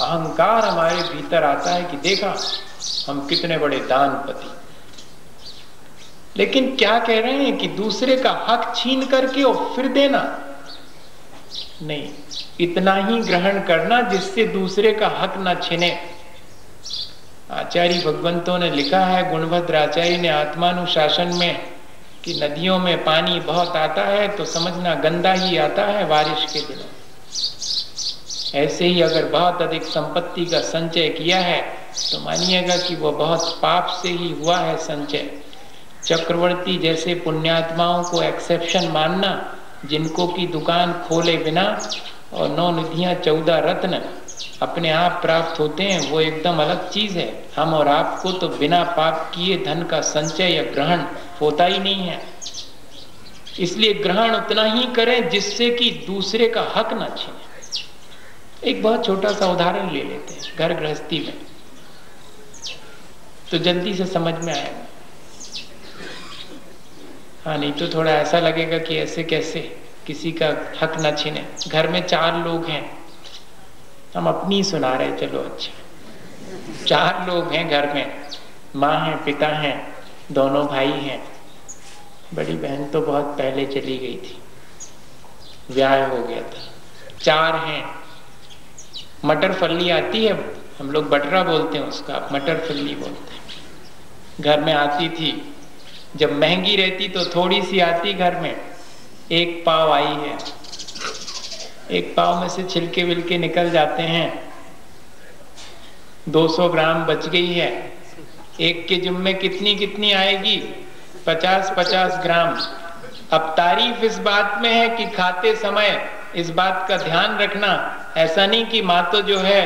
अहंकार हमारे भीतर आता है कि देखा हम कितने बड़े दानपति। लेकिन क्या कह रहे हैं कि दूसरे का हक छीन करके और फिर देना नहीं, इतना ही ग्रहण करना जिससे दूसरे का हक न छिने। आचार्य भगवंतों ने लिखा है, गुणभद्र आचार्य ने आत्मानुशासन में, कि नदियों में पानी बहुत आता है तो समझना गंदा ही आता है बारिश के दिनों। ऐसे ही अगर बहुत अधिक संपत्ति का संचय किया है तो मानिएगा कि वो बहुत पाप से ही हुआ है संचय। चक्रवर्ती जैसे पुण्यात्माओं को एक्सेप्शन मानना, जिनको की दुकान खोले बिना और 9 निधियां 14 रत्न अपने आप प्राप्त होते हैं, वो एकदम अलग चीज है। हम और आपको तो बिना पाप किए धन का संचय या ग्रहण होता ही नहीं है। इसलिए ग्रहण उतना ही करें जिससे कि दूसरे का हक ना छीने। एक बहुत छोटा सा उदाहरण ले लेते हैं घर गृहस्थी में, तो जल्दी से समझ में आएगा। हाँ, नहीं तो थोड़ा ऐसा लगेगा कि ऐसे कैसे किसी का हक ना छीने। घर में 4 लोग हैं, हम अपनी सुना रहे, चलो अच्छा। 4 लोग हैं घर में, माँ है, पिता हैं, दोनों भाई हैं। बड़ी बहन तो बहुत पहले चली गई थी, ब्याह हो गया था। 4 हैं। मटर फल्ली आती है, हम लोग बटरा बोलते हैं उसका, मटर फल्ली बोलते हैं। घर में आती थी, जब महंगी रहती तो थोड़ी सी आती घर में। 1 पाव आई है, 1 पाव में से छिलके विलके निकल जाते हैं, 200 ग्राम बच गई है। एक के जुम्मे कितनी कितनी आएगी? 50-50 ग्राम। अब तारीफ इस बात में है कि खाते समय इस बात का ध्यान रखना, ऐसा नहीं कि माँ तो जो है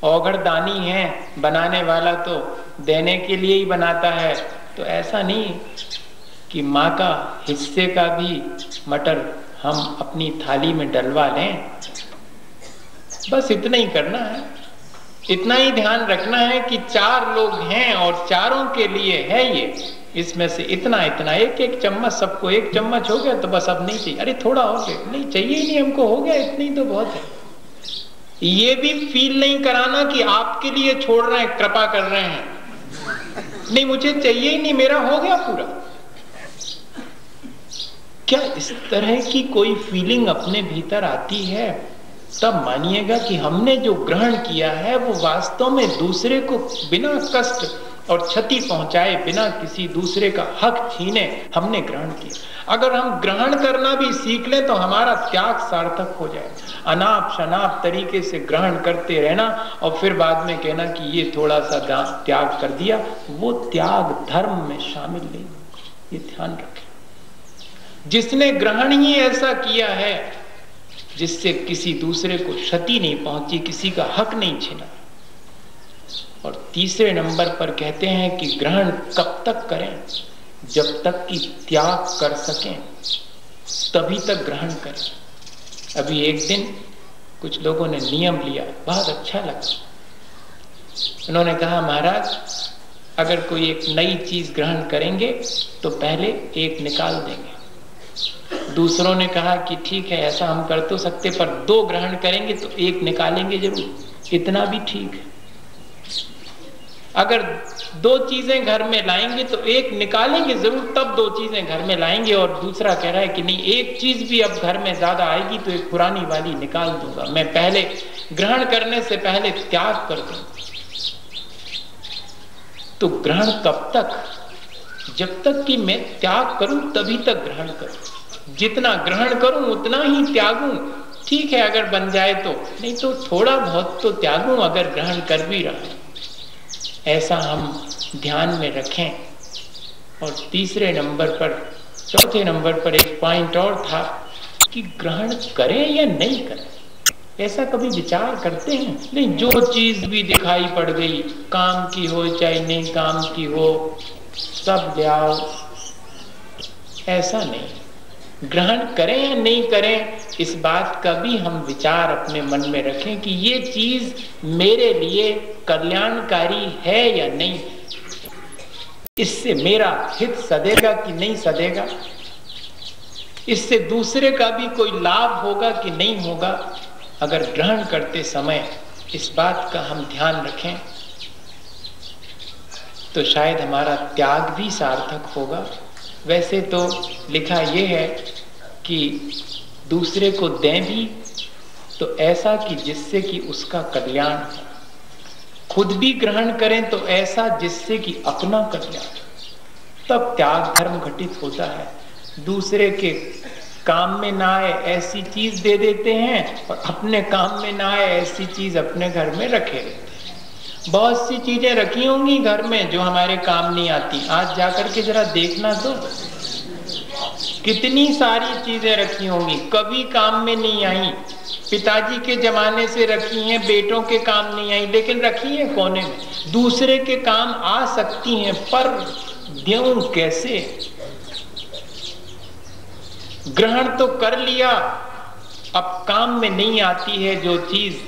औघड़दानी है, बनाने वाला तो देने के लिए ही बनाता है, तो ऐसा नहीं कि माँ का हिस्से का भी मटर हम अपनी थाली में डलवा लें। बस इतना ही करना है, इतना ही ध्यान रखना है कि 4 लोग हैं और चारों के लिए है ये, इसमें से इतना इतना, एक चम्मच सबको, 1 चम्मच हो गया तो बस अब नहीं चाहिए, अरे थोड़ा और नहीं चाहिए ही नहीं हमको, हो गया इतनी तो बहुत है। ये भी फील नहीं कराना कि आपके लिए छोड़ रहे हैं, कृपा कर रहे हैं, नहीं मुझे चाहिए ही नहीं, मेरा हो गया पूरा। क्या इस तरह की कोई फीलिंग अपने भीतर आती है, तब मानिएगा कि हमने जो ग्रहण किया है वो वास्तव में दूसरे को बिना कष्ट और क्षति पहुंचाए, बिना किसी दूसरे का हक छीने हमने ग्रहण किया। अगर हम ग्रहण करना भी सीख लें तो हमारा त्याग सार्थक हो जाए। अनाप शनाप तरीके से ग्रहण करते रहना और फिर बाद में कहना कि ये थोड़ा सा त्याग कर दिया, वो त्याग धर्म में शामिल नहीं, ये ध्यान रखें। जिसने ग्रहण ही ऐसा किया है जिससे किसी दूसरे को क्षति नहीं पहुंची, किसी का हक नहीं छीना। और तीसरे नंबर पर कहते हैं कि ग्रहण कब तक करें? जब तक कि त्याग कर सकें तभी तक ग्रहण करें। अभी एक दिन कुछ लोगों ने नियम लिया, बहुत अच्छा लगा। उन्होंने कहा, महाराज अगर कोई एक नई चीज ग्रहण करेंगे तो पहले एक निकाल देंगे। दूसरों ने कहा कि ठीक है, ऐसा हम कर तो सकते, पर 2 ग्रहण करेंगे तो एक निकालेंगे जरूर, इतना भी ठीक है। अगर 2 चीजें घर में लाएंगे तो एक निकालेंगे जरूर, तब 2 चीजें घर में लाएंगे। और दूसरा कह रहा है कि नहीं, एक चीज भी अब घर में ज्यादा आएगी तो एक पुरानी वाली निकाल दूंगा, मैं पहले ग्रहण करने से पहले त्याग कर दूंगा। तो ग्रहण कब तक? जब तक कि मैं त्याग करूं तभी तक ग्रहण करूं। जितना ग्रहण करूं उतना ही त्यागूं। ठीक है, अगर बन जाए तो, नहीं तो थोड़ा बहुत तो त्यागूं अगर ग्रहण कर भी रहा। ऐसा हम ध्यान में रखें। और तीसरे नंबर पर, चौथे नंबर पर एक पॉइंट और था कि ग्रहण करें या नहीं करें। ऐसा कभी विचार करते हैं? नहीं, जो चीज भी दिखाई पड़ गई, काम की हो चाहे नहीं काम की हो, सब ले आओ, ऐसा नहीं। ग्रहण करें या नहीं करें, इस बात का भी हम विचार अपने मन में रखें कि ये चीज मेरे लिए कल्याणकारी है या नहीं, इससे मेरा हित सधेगा कि नहीं सधेगा, इससे दूसरे का भी कोई लाभ होगा कि नहीं होगा। अगर ग्रहण करते समय इस बात का हम ध्यान रखें तो शायद हमारा त्याग भी सार्थक होगा। वैसे तो लिखा यह है कि दूसरे को दें भी तो ऐसा कि जिससे कि उसका कल्याण हो, खुद भी ग्रहण करें तो ऐसा जिससे कि अपना कल्याण, तब त्याग धर्म घटित होता है। दूसरे के काम में ना आए ऐसी चीज दे देते हैं और अपने काम में ना आए ऐसी चीज अपने घर में रखे रहते हैं। बहुत सी चीजें रखी होंगी घर में जो हमारे काम नहीं आती। आज जाकर के जरा देखना तो कितनी सारी चीजें रखी होंगी, कभी काम में नहीं आई। पिताजी के जमाने से रखी हैं, बेटों के काम नहीं आई, लेकिन रखी हैं कोने में। दूसरे के काम आ सकती हैं, पर द्यों कैसे? ग्रहण तो कर लिया, अब काम में नहीं आती है जो चीज।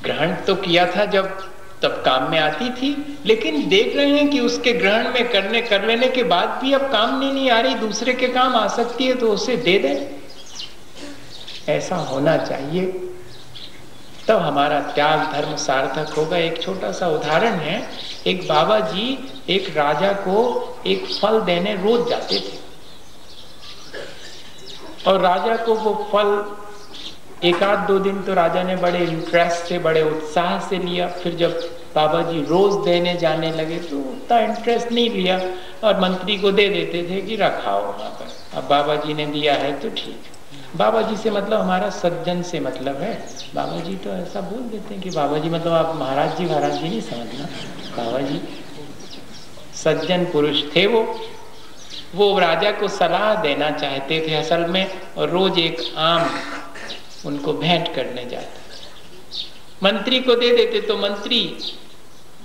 ग्रहण तो किया था जब तब काम में आती थी, लेकिन देख रहे हैं कि उसके ग्रहण में कर लेने के बाद भी अब काम में नहीं आ रही, दूसरे के काम आ सकती है, तो उसे दे दें। ऐसा होना चाहिए, तब हमारा त्याग धर्म सार्थक होगा। एक छोटा सा उदाहरण है, एक बाबा जी एक राजा को एक फल देने रोज जाते थे, और राजा को वो फल एक आध दो दिन तो राजा ने बड़े इंटरेस्ट से, बड़े उत्साह से लिया। फिर जब बाबा जी रोज देने जाने लगे तो उतना इंटरेस्ट नहीं लिया, और मंत्री को दे देते थे कि रखाओ वहां पर। अब बाबा जी ने दिया है तो ठीक। बाबा जी से मतलब हमारा सज्जन से मतलब है। बाबा जी तो ऐसा बोल देते हैं कि बाबा जी मतलब आप महाराज जी नहीं समझना। बाबा जी सज्जन पुरुष थे। वो राजा को सलाह देना चाहते थे असल में, और रोज एक आम उनको भेंट करने जाते। मंत्री को दे देते तो मंत्री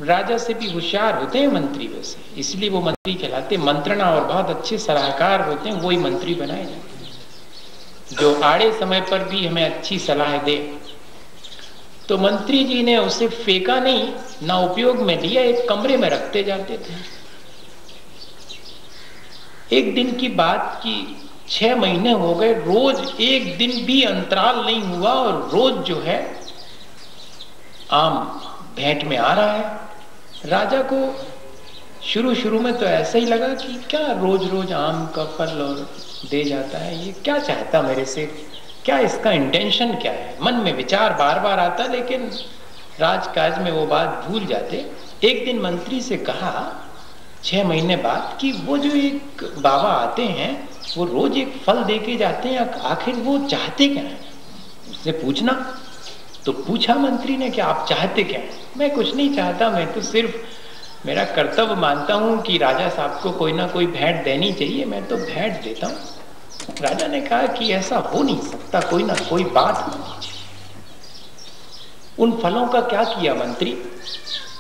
राजा से भी होशियार होते हैं मंत्री, वैसे इसलिए वो मंत्री चलाते। मंत्रणा और बहुत अच्छे सलाहकार होते हैं, वही मंत्री बनाए जाते हैं जो आड़े समय पर भी हमें अच्छी सलाह दे। तो मंत्री जी ने उसे फेंका नहीं, ना उपयोग में लिया, एक कमरे में रखते जाते थे। एक दिन की बात की 6 महीने हो गए, रोज एक दिन भी अंतराल नहीं हुआ, और रोज जो है आम भेंट में आ रहा है। राजा को शुरू में तो ऐसा ही लगा कि क्या रोज रोज आम का फल और दे जाता है, ये क्या चाहता मेरे से, क्या इसका इंटेंशन क्या है। मन में विचार बार बार आता, लेकिन राजकाज में वो बात भूल जाते। एक दिन मंत्री से कहा 6 महीने बाद कि वो जो एक बाबा आते हैं वो रोज एक फल दे के जाते हैं, आखिर वो चाहते क्या है, उससे पूछना। तो पूछा मंत्री ने कि आप चाहते क्या है? मैं कुछ नहीं चाहता, मैं तो सिर्फ मेरा कर्तव्य मानता हूं कि राजा साहब को कोई ना कोई भेंट देनी चाहिए, मैं तो भेंट देता हूं। राजा ने कहा कि ऐसा हो नहीं सकता, कोई ना कोई बात होनी चाहिए। उन फलों का क्या किया मंत्री?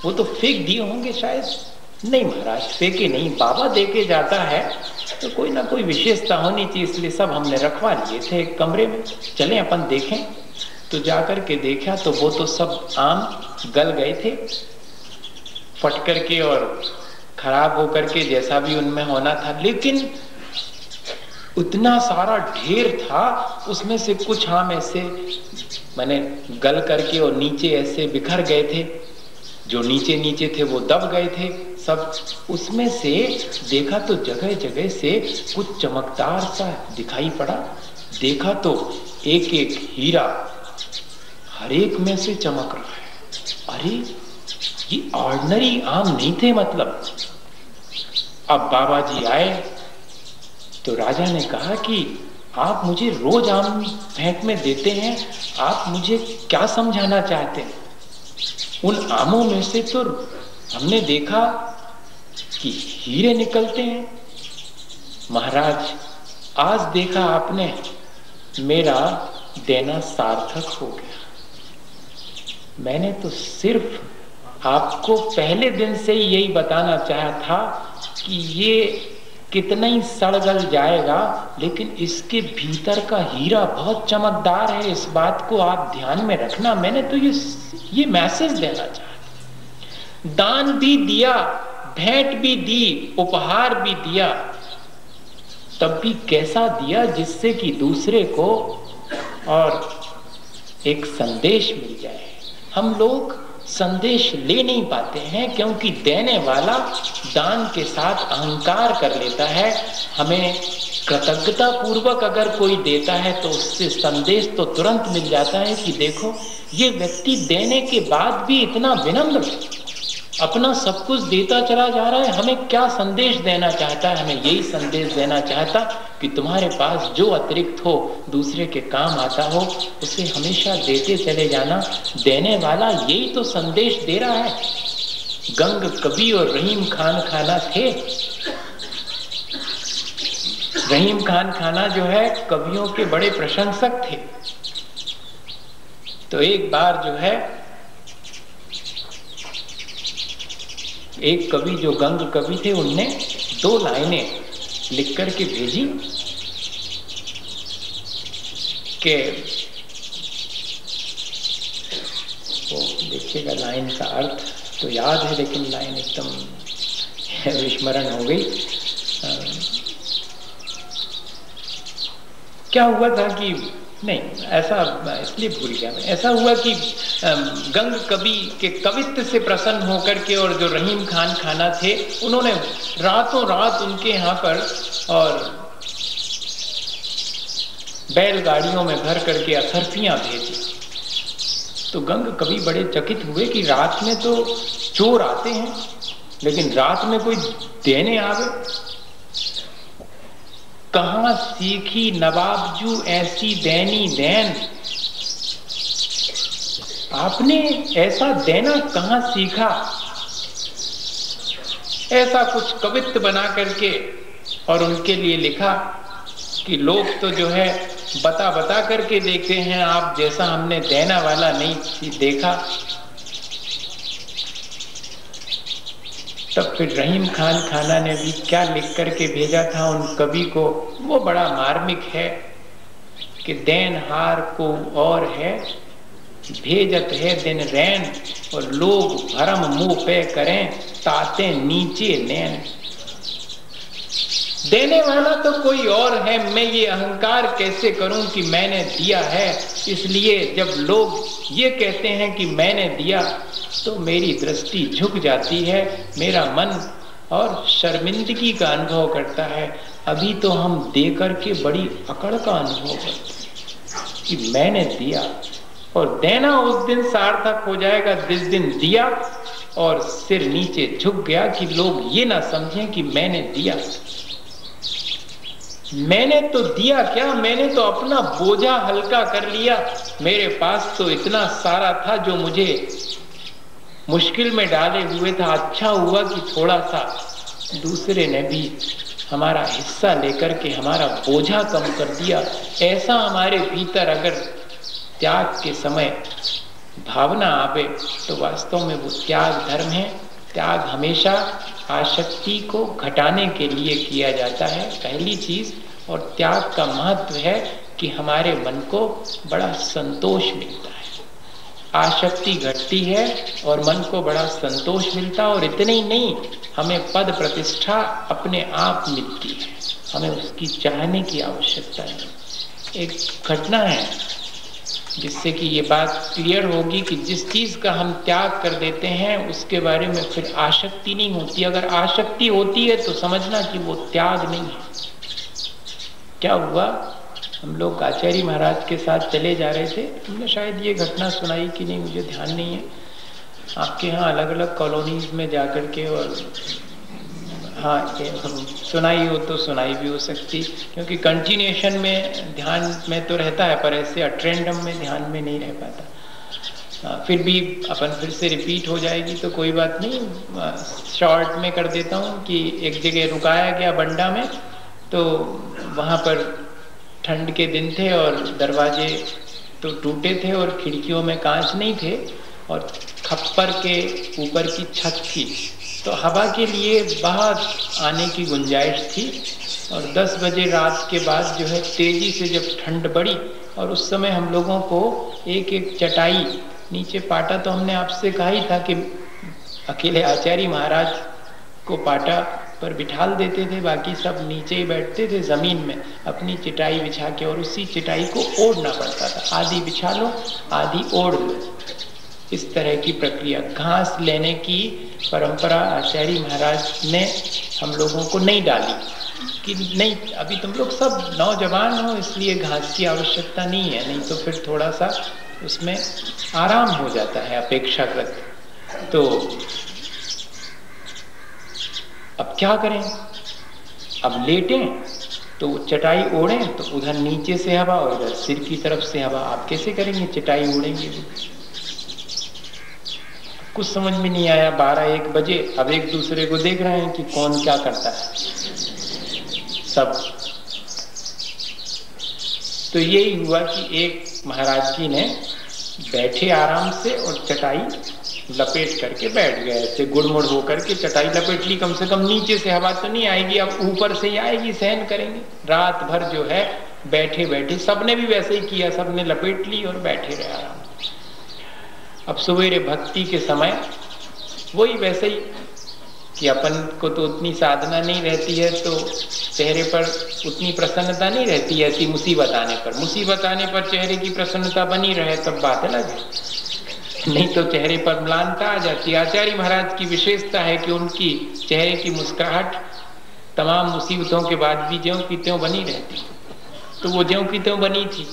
वो तो फेंक दिए होंगे शायद। नहीं महाराज, फेंके नहीं, बाबा दे के जाता है तो कोई ना कोई विशेषता होनी चाहिए, इसलिए सब हमने रखवा लिए थे एक कमरे में, चलें अपन देखें। तो जाकर के देखा तो वो तो सब आम गल गए थे, फट करके और खराब होकर के, जैसा भी उनमें होना था। लेकिन उतना सारा ढेर था, उसमें से कुछ आम ऐसे मैंने गल करके और नीचे ऐसे बिखर गए थे, जो नीचे थे वो दब गए थे सब। उसमें से देखा तो जगह जगह से कुछ चमकदार सा दिखाई पड़ा। देखा तो एक एक हीरा हर एक में से चमक रहा है। अरे ये ऑर्डिनरी आम नहीं थे मतलब। अब बाबा जी आए तो राजा ने कहा कि आप मुझे रोज आम भेंट में देते हैं, आप मुझे क्या समझाना चाहते हैं? उन आमों में से तो हमने देखा कि हीरे निकलते हैं। महाराज आज देखा आपने, मेरा देना सार्थक हो गया। मैंने तो सिर्फ आपको पहले दिन से ही यही बताना चाहा था कि ये कितना ही सड़गल जाएगा, लेकिन इसके भीतर का हीरा बहुत चमकदार है, इस बात को आप ध्यान में रखना। मैंने तो ये मैसेज देना चाहा। दान भी दिया, भेंट भी दी, उपहार भी दिया, तब भी कैसा दिया जिससे कि दूसरे को और एक संदेश मिल जाए। हम लोग संदेश ले नहीं पाते हैं क्योंकि देने वाला दान के साथ अहंकार कर लेता है। हमें कृतज्ञता पूर्वक अगर कोई देता है तो उससे संदेश तो तुरंत मिल जाता है कि देखो ये व्यक्ति देने के बाद भी इतना विनम्र, अपना सब कुछ देता चला जा रहा है, हमें क्या संदेश देना चाहता है? हमें यही संदेश देना चाहता कि तुम्हारे पास जो अतिरिक्त हो, दूसरे के काम आता हो, उसे हमेशा देते चले जाना। देने वाला यही तो संदेश दे रहा है। गंग कबीर और रहीम खान खाना थे, रहीम खान खाना जो है कवियों के बड़े प्रशंसक थे। तो एक बार जो है एक कवि जो गंग कवि थे, उनने 2 लाइनें लिख करके भेजी कि वो देखिएगा, लाइन का अर्थ तो याद है लेकिन लाइन एकदम विस्मरण हो गई। क्या हुआ था कि नहीं, ऐसा इसलिए भूल गया मैं, ऐसा हुआ कि गंग कवि के कवित्व से प्रसन्न होकर के और जो रहीम खान खाना थे, उन्होंने रातों रात उनके यहाँ पर और बैलगाड़ियों में भर करके असरफियां भेजी। तो गंग कवि बड़े चकित हुए कि रात में तो चोर आते हैं लेकिन रात में कोई देने आवे। कहाँ सीखी नवाबजू ऐसी दैनी दैन, आपने ऐसा देना कहाँ सीखा। ऐसा कुछ कवित्व बना करके और उनके लिए लिखा कि लोग तो जो है बता बता करके देखते हैं, आप जैसा हमने देना वाला नहीं देखा। तब फिर रहीम खान खाना ने भी क्या लिख करके भेजा था उन कवि को, वो बड़ा मार्मिक है कि देनहार को और है, भेजत है दिन रैन, और लोग भरम मुंह पे करें, ताते नीचे नैन। देने वाला तो कोई और है, मैं ये अहंकार कैसे करूं कि मैंने दिया है। इसलिए जब लोग ये कहते हैं कि मैंने दिया तो मेरी दृष्टि झुक जाती है, मेरा मन और शर्मिंदगी का अनुभव करता है। अभी तो हम दे करके बड़ी अकड़ का अनुभव करते हैं कि मैंने दिया, और देना उस दिन सार्थक हो जाएगा जिस दिन दिया और सिर नीचे झुक गया कि लोग ये ना समझें कि मैंने दिया। मैंने तो दिया क्या, मैंने तो अपना बोझा हल्का कर लिया। मेरे पास तो इतना सारा था जो मुझे मुश्किल में डाले हुए था। अच्छा हुआ कि थोड़ा सा दूसरे ने भी हमारा हिस्सा लेकर के हमारा बोझा कम कर दिया। ऐसा हमारे भीतर अगर त्याग के समय भावना आवे तो वास्तव में वो त्याग धर्म है। त्याग हमेशा आसक्ति को घटाने के लिए किया जाता है, पहली चीज। और त्याग का महत्व है कि हमारे मन को बड़ा संतोष मिलता है, आसक्ति घटती है और मन को बड़ा संतोष मिलता। और इतने ही नहीं, हमें पद प्रतिष्ठा अपने आप मिलती है, हमें उसकी चाहने की आवश्यकता नहीं। एक घटना है जिससे कि ये बात क्लियर होगी कि जिस चीज का हम त्याग कर देते हैं उसके बारे में फिर आसक्ति नहीं होती। अगर आसक्ति होती है तो समझना कि वो त्याग नहीं है। क्या हुआ, हम लोग आचार्य महाराज के साथ चले जा रहे थे, तुमने शायद ये घटना सुनाई कि नहीं मुझे ध्यान नहीं है। आपके यहाँ अलग अलग कॉलोनीज में जाकर के, और हाँ सुनाई हो तो सुनाई भी हो सकती, क्योंकि कंटिन्यूएशन में ध्यान में तो रहता है पर ऐसे अट्रेंडम में ध्यान में नहीं रह पाता। फिर भी अपन फिर से रिपीट हो जाएगी तो कोई बात नहीं, शॉर्ट में कर देता हूँ कि एक जगह रुकाया गया बंडा में, तो वहाँ पर ठंड के दिन थे और दरवाजे तो टूटे थे और खिड़कियों में कांच नहीं थे और खप्पर के ऊपर की छत थी, तो हवा के लिए बाहर आने की गुंजाइश थी। और 10 बजे रात के बाद जो है तेजी से जब ठंड बढ़ी, और उस समय हम लोगों को एक एक चटाई नीचे पाटा, तो हमने आपसे कहा ही था कि अकेले आचार्य महाराज को पाटा पर बिठाल देते थे, बाकी सब नीचे ही बैठते थे जमीन में अपनी चटाई बिछा के, और उसी चटाई को ओढ़ना पड़ता था। आधी बिछा लो आधी ओढ़ लो, इस तरह की प्रक्रिया। घास लेने की परंपरा आचार्य महाराज ने हम लोगों को नहीं डाली कि नहीं अभी तुम लोग सब नौजवान हो इसलिए घास की आवश्यकता नहीं है, नहीं तो फिर थोड़ा सा उसमें आराम हो जाता है अपेक्षाकृत। तो अब क्या करें, अब लेटें तो चटाई ओढ़ें तो उधर नीचे से हवा और उधर सिर की तरफ से हवा, आप कैसे करेंगे, चटाई ओढ़ेंगे। कुछ समझ में नहीं आया। 12-1 बजे अब एक दूसरे को देख रहे हैं कि कौन क्या करता है। सब तो यही हुआ कि एक महाराज जी ने बैठे आराम से और चटाई लपेट करके बैठ गए, ऐसे गुड़मुड़ होकर के चटाई लपेट ली। कम से कम नीचे से हवा तो नहीं आएगी, अब ऊपर से ही आएगी, सहन करेंगे। रात भर जो है बैठे बैठे, सबने भी वैसे ही किया, सबने लपेट ली और बैठे रहे आराम से। अब सवेरे भक्ति के समय वही वैसे ही कि अपन को तो उतनी साधना नहीं रहती है, तो चेहरे पर उतनी प्रसन्नता नहीं रहती है। ऐसी मुसीबत आने पर चेहरे की प्रसन्नता बनी रहे तब बात अलग है, नहीं तो चेहरे पर म्लानता आ जाती है। आचार्य महाराज की विशेषता है कि उनकी चेहरे की मुस्कुराहट तमाम मुसीबतों के बाद भी ज्यों की त्यों बनी रहती, तो वो ज्यों की त्यों बनी थी।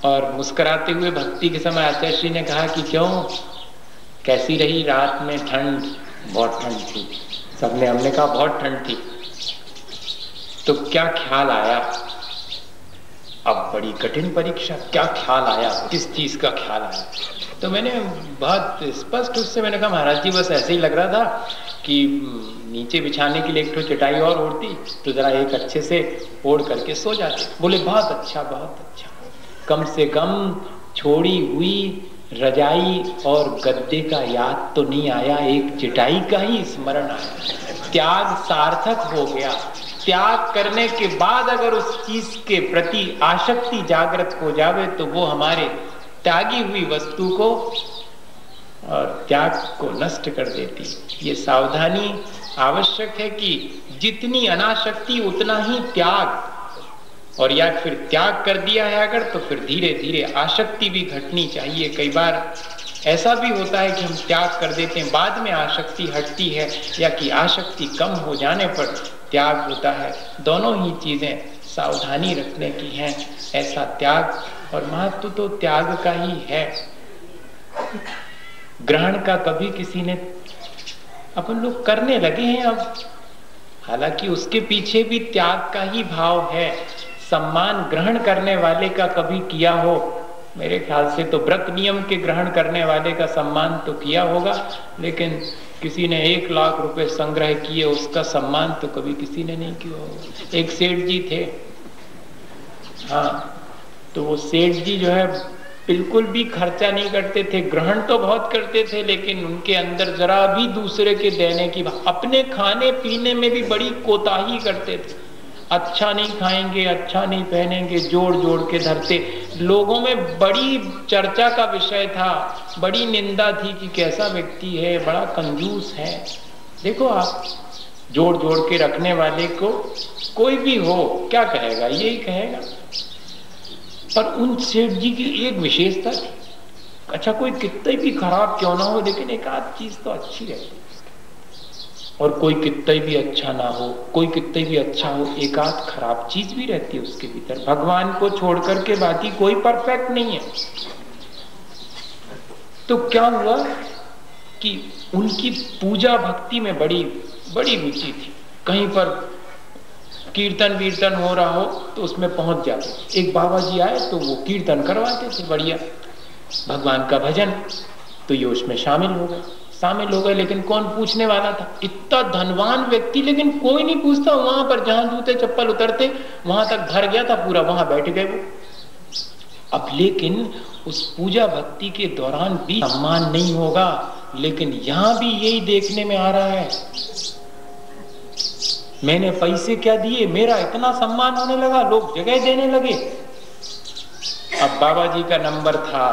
और मुस्कुराते हुए भक्ति के समय आचार्य श्री ने कहा कि क्यों, कैसी रही रात में ठंड? बहुत ठंड थी। सबने, हमने कहा बहुत ठंड थी। तो क्या ख्याल आया? अब बड़ी कठिन परीक्षा, क्या ख्याल आया, किस चीज का ख्याल आया? तो मैंने बहुत स्पष्ट उससे मैंने कहा महाराज जी बस ऐसे ही लग रहा था कि नीचे बिछाने के लिए एक तो चटाई और ओढ़ती तो जरा एक अच्छे से ओढ़ करके सो जाते। बोले बहुत अच्छा, बहुत अच्छा। कम से कम छोड़ी हुई रजाई और गद्दे का याद तो नहीं आया, एक चटाई का ही स्मरण आया। त्याग सार्थक हो गया। त्याग करने के बाद अगर उस चीज के प्रति आसक्ति जागृत हो जावे तो वो हमारे त्यागी हुई वस्तु को और त्याग को नष्ट कर देती। ये सावधानी आवश्यक है कि जितनी अनासक्ति उतना ही त्याग, और या फिर त्याग कर दिया है अगर तो फिर धीरे धीरे आसक्ति भी घटनी चाहिए। कई बार ऐसा भी होता है कि हम त्याग कर देते हैं, बाद में आसक्ति हटती है, या कि आसक्ति कम हो जाने पर त्याग होता है। दोनों ही चीजें सावधानी रखने की हैं। ऐसा त्याग, और महत्व तो त्याग का ही है। ग्रहण का कभी किसी ने, अपन लोग करने लगे हैं अब, हालांकि उसके पीछे भी त्याग का ही भाव है। सम्मान ग्रहण करने वाले का कभी किया हो? मेरे ख्याल से तो व्रत नियम के ग्रहण करने वाले का सम्मान तो किया होगा, लेकिन किसी ने 1 लाख रुपए संग्रह किए उसका सम्मान तो कभी किसी ने नहीं किया होगा। एक सेठ जी थे, हाँ, तो वो सेठ जी जो है बिल्कुल भी खर्चा नहीं करते थे, ग्रहण तो बहुत करते थे, लेकिन उनके अंदर जरा भी दूसरे के देने की, अपने खाने पीने में भी बड़ी कोताही करते थे। अच्छा नहीं खाएंगे, अच्छा नहीं पहनेंगे, जोड़ जोड़ के धरते। लोगों में बड़ी चर्चा का विषय था, बड़ी निंदा थी कि कैसा व्यक्ति है, बड़ा कंजूस है। देखो आप, जोड़ जोड़ के रखने वाले को कोई भी हो क्या कहेगा, यही कहेगा। पर उन सेठ जी की एक विशेषता थी, अच्छा कोई कितना भी खराब क्यों ना हो लेकिन एक आध चीज तो अच्छी रहती, और कोई कितना भी अच्छा ना हो, कोई कितना भी अच्छा हो, एक आध खराब चीज भी रहती है उसके भीतर। भगवान को छोड़ करके बाकी कोई परफेक्ट नहीं है। तो क्या हुआ कि उनकी पूजा भक्ति में बड़ी बड़ी रुचि थी। कहीं पर कीर्तन वीर्तन हो रहा हो तो उसमें पहुंच जाते। एक बाबा जी आए तो वो कीर्तन करवाते थे बढ़िया, भगवान का भजन, तो ये उसमें शामिल हो गए। लेकिन कौन पूछने वाला था? इतना धनवान व्यक्ति, लेकिन कोई नहीं पूछता। वहां पर जहां जूते चप्पल उतरते वहां तक भर गया था पूरा, वहां बैठ गए वो। अब लेकिन उस पूजा भक्ति के दौरान भी सम्मान नहीं होगा, लेकिन यहां भी यही देखने में आ रहा है, मैंने पैसे क्या दिए, मेरा इतना सम्मान होने लगा, लोग जगह देने लगे। अब बाबा जी का नंबर था।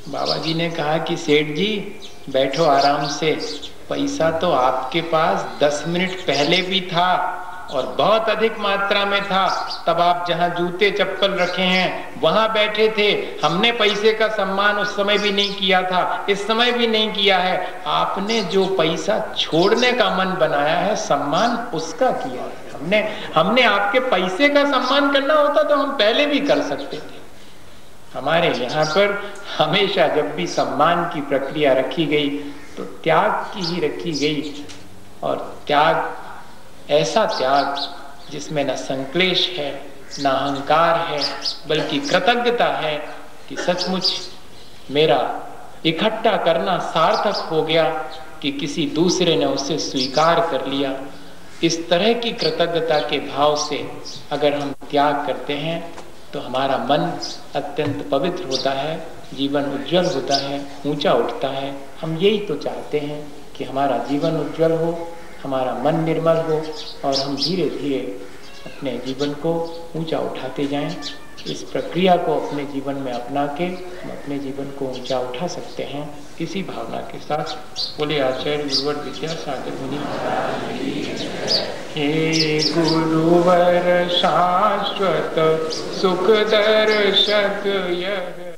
बाबा जी ने कहा कि सेठ जी बैठो आराम से, पैसा तो आपके पास 10 मिनट पहले भी था और बहुत अधिक मात्रा में था। तब आप जहां जूते चप्पल रखे हैं वहां बैठे थे। हमने पैसे का सम्मान उस समय भी नहीं किया था, इस समय भी नहीं किया है। आपने जो पैसा छोड़ने का मन बनाया है, सम्मान उसका किया है। हमने आपके पैसे का सम्मान करना होता तो हम पहले भी कर सकते थे। हमारे यहाँ पर हमेशा जब भी सम्मान की प्रक्रिया रखी गई तो त्याग की ही रखी गई, और त्याग ऐसा त्याग जिसमें न संक्लेश है, न अहंकार है, बल्कि कृतज्ञता है कि सचमुच मेरा इकट्ठा करना सार्थक हो गया कि किसी दूसरे ने उसे स्वीकार कर लिया। इस तरह की कृतज्ञता के भाव से अगर हम त्याग करते हैं तो हमारा मन अत्यंत पवित्र होता है, जीवन उज्जवल होता है, ऊंचा उठता है। हम यही तो चाहते हैं कि हमारा जीवन उज्जवल हो, हमारा मन निर्मल हो और हम धीरे धीरे अपने जीवन को ऊंचा उठाते जाएं। इस प्रक्रिया को अपने जीवन में अपना के हम अपने जीवन को ऊंचा उठा सकते हैं। इसी भावना के साथ बोले आचार्य गुरुवर विद्यासागर मुनि। हे गुरुवर शाश्वत सुख दर्शक यह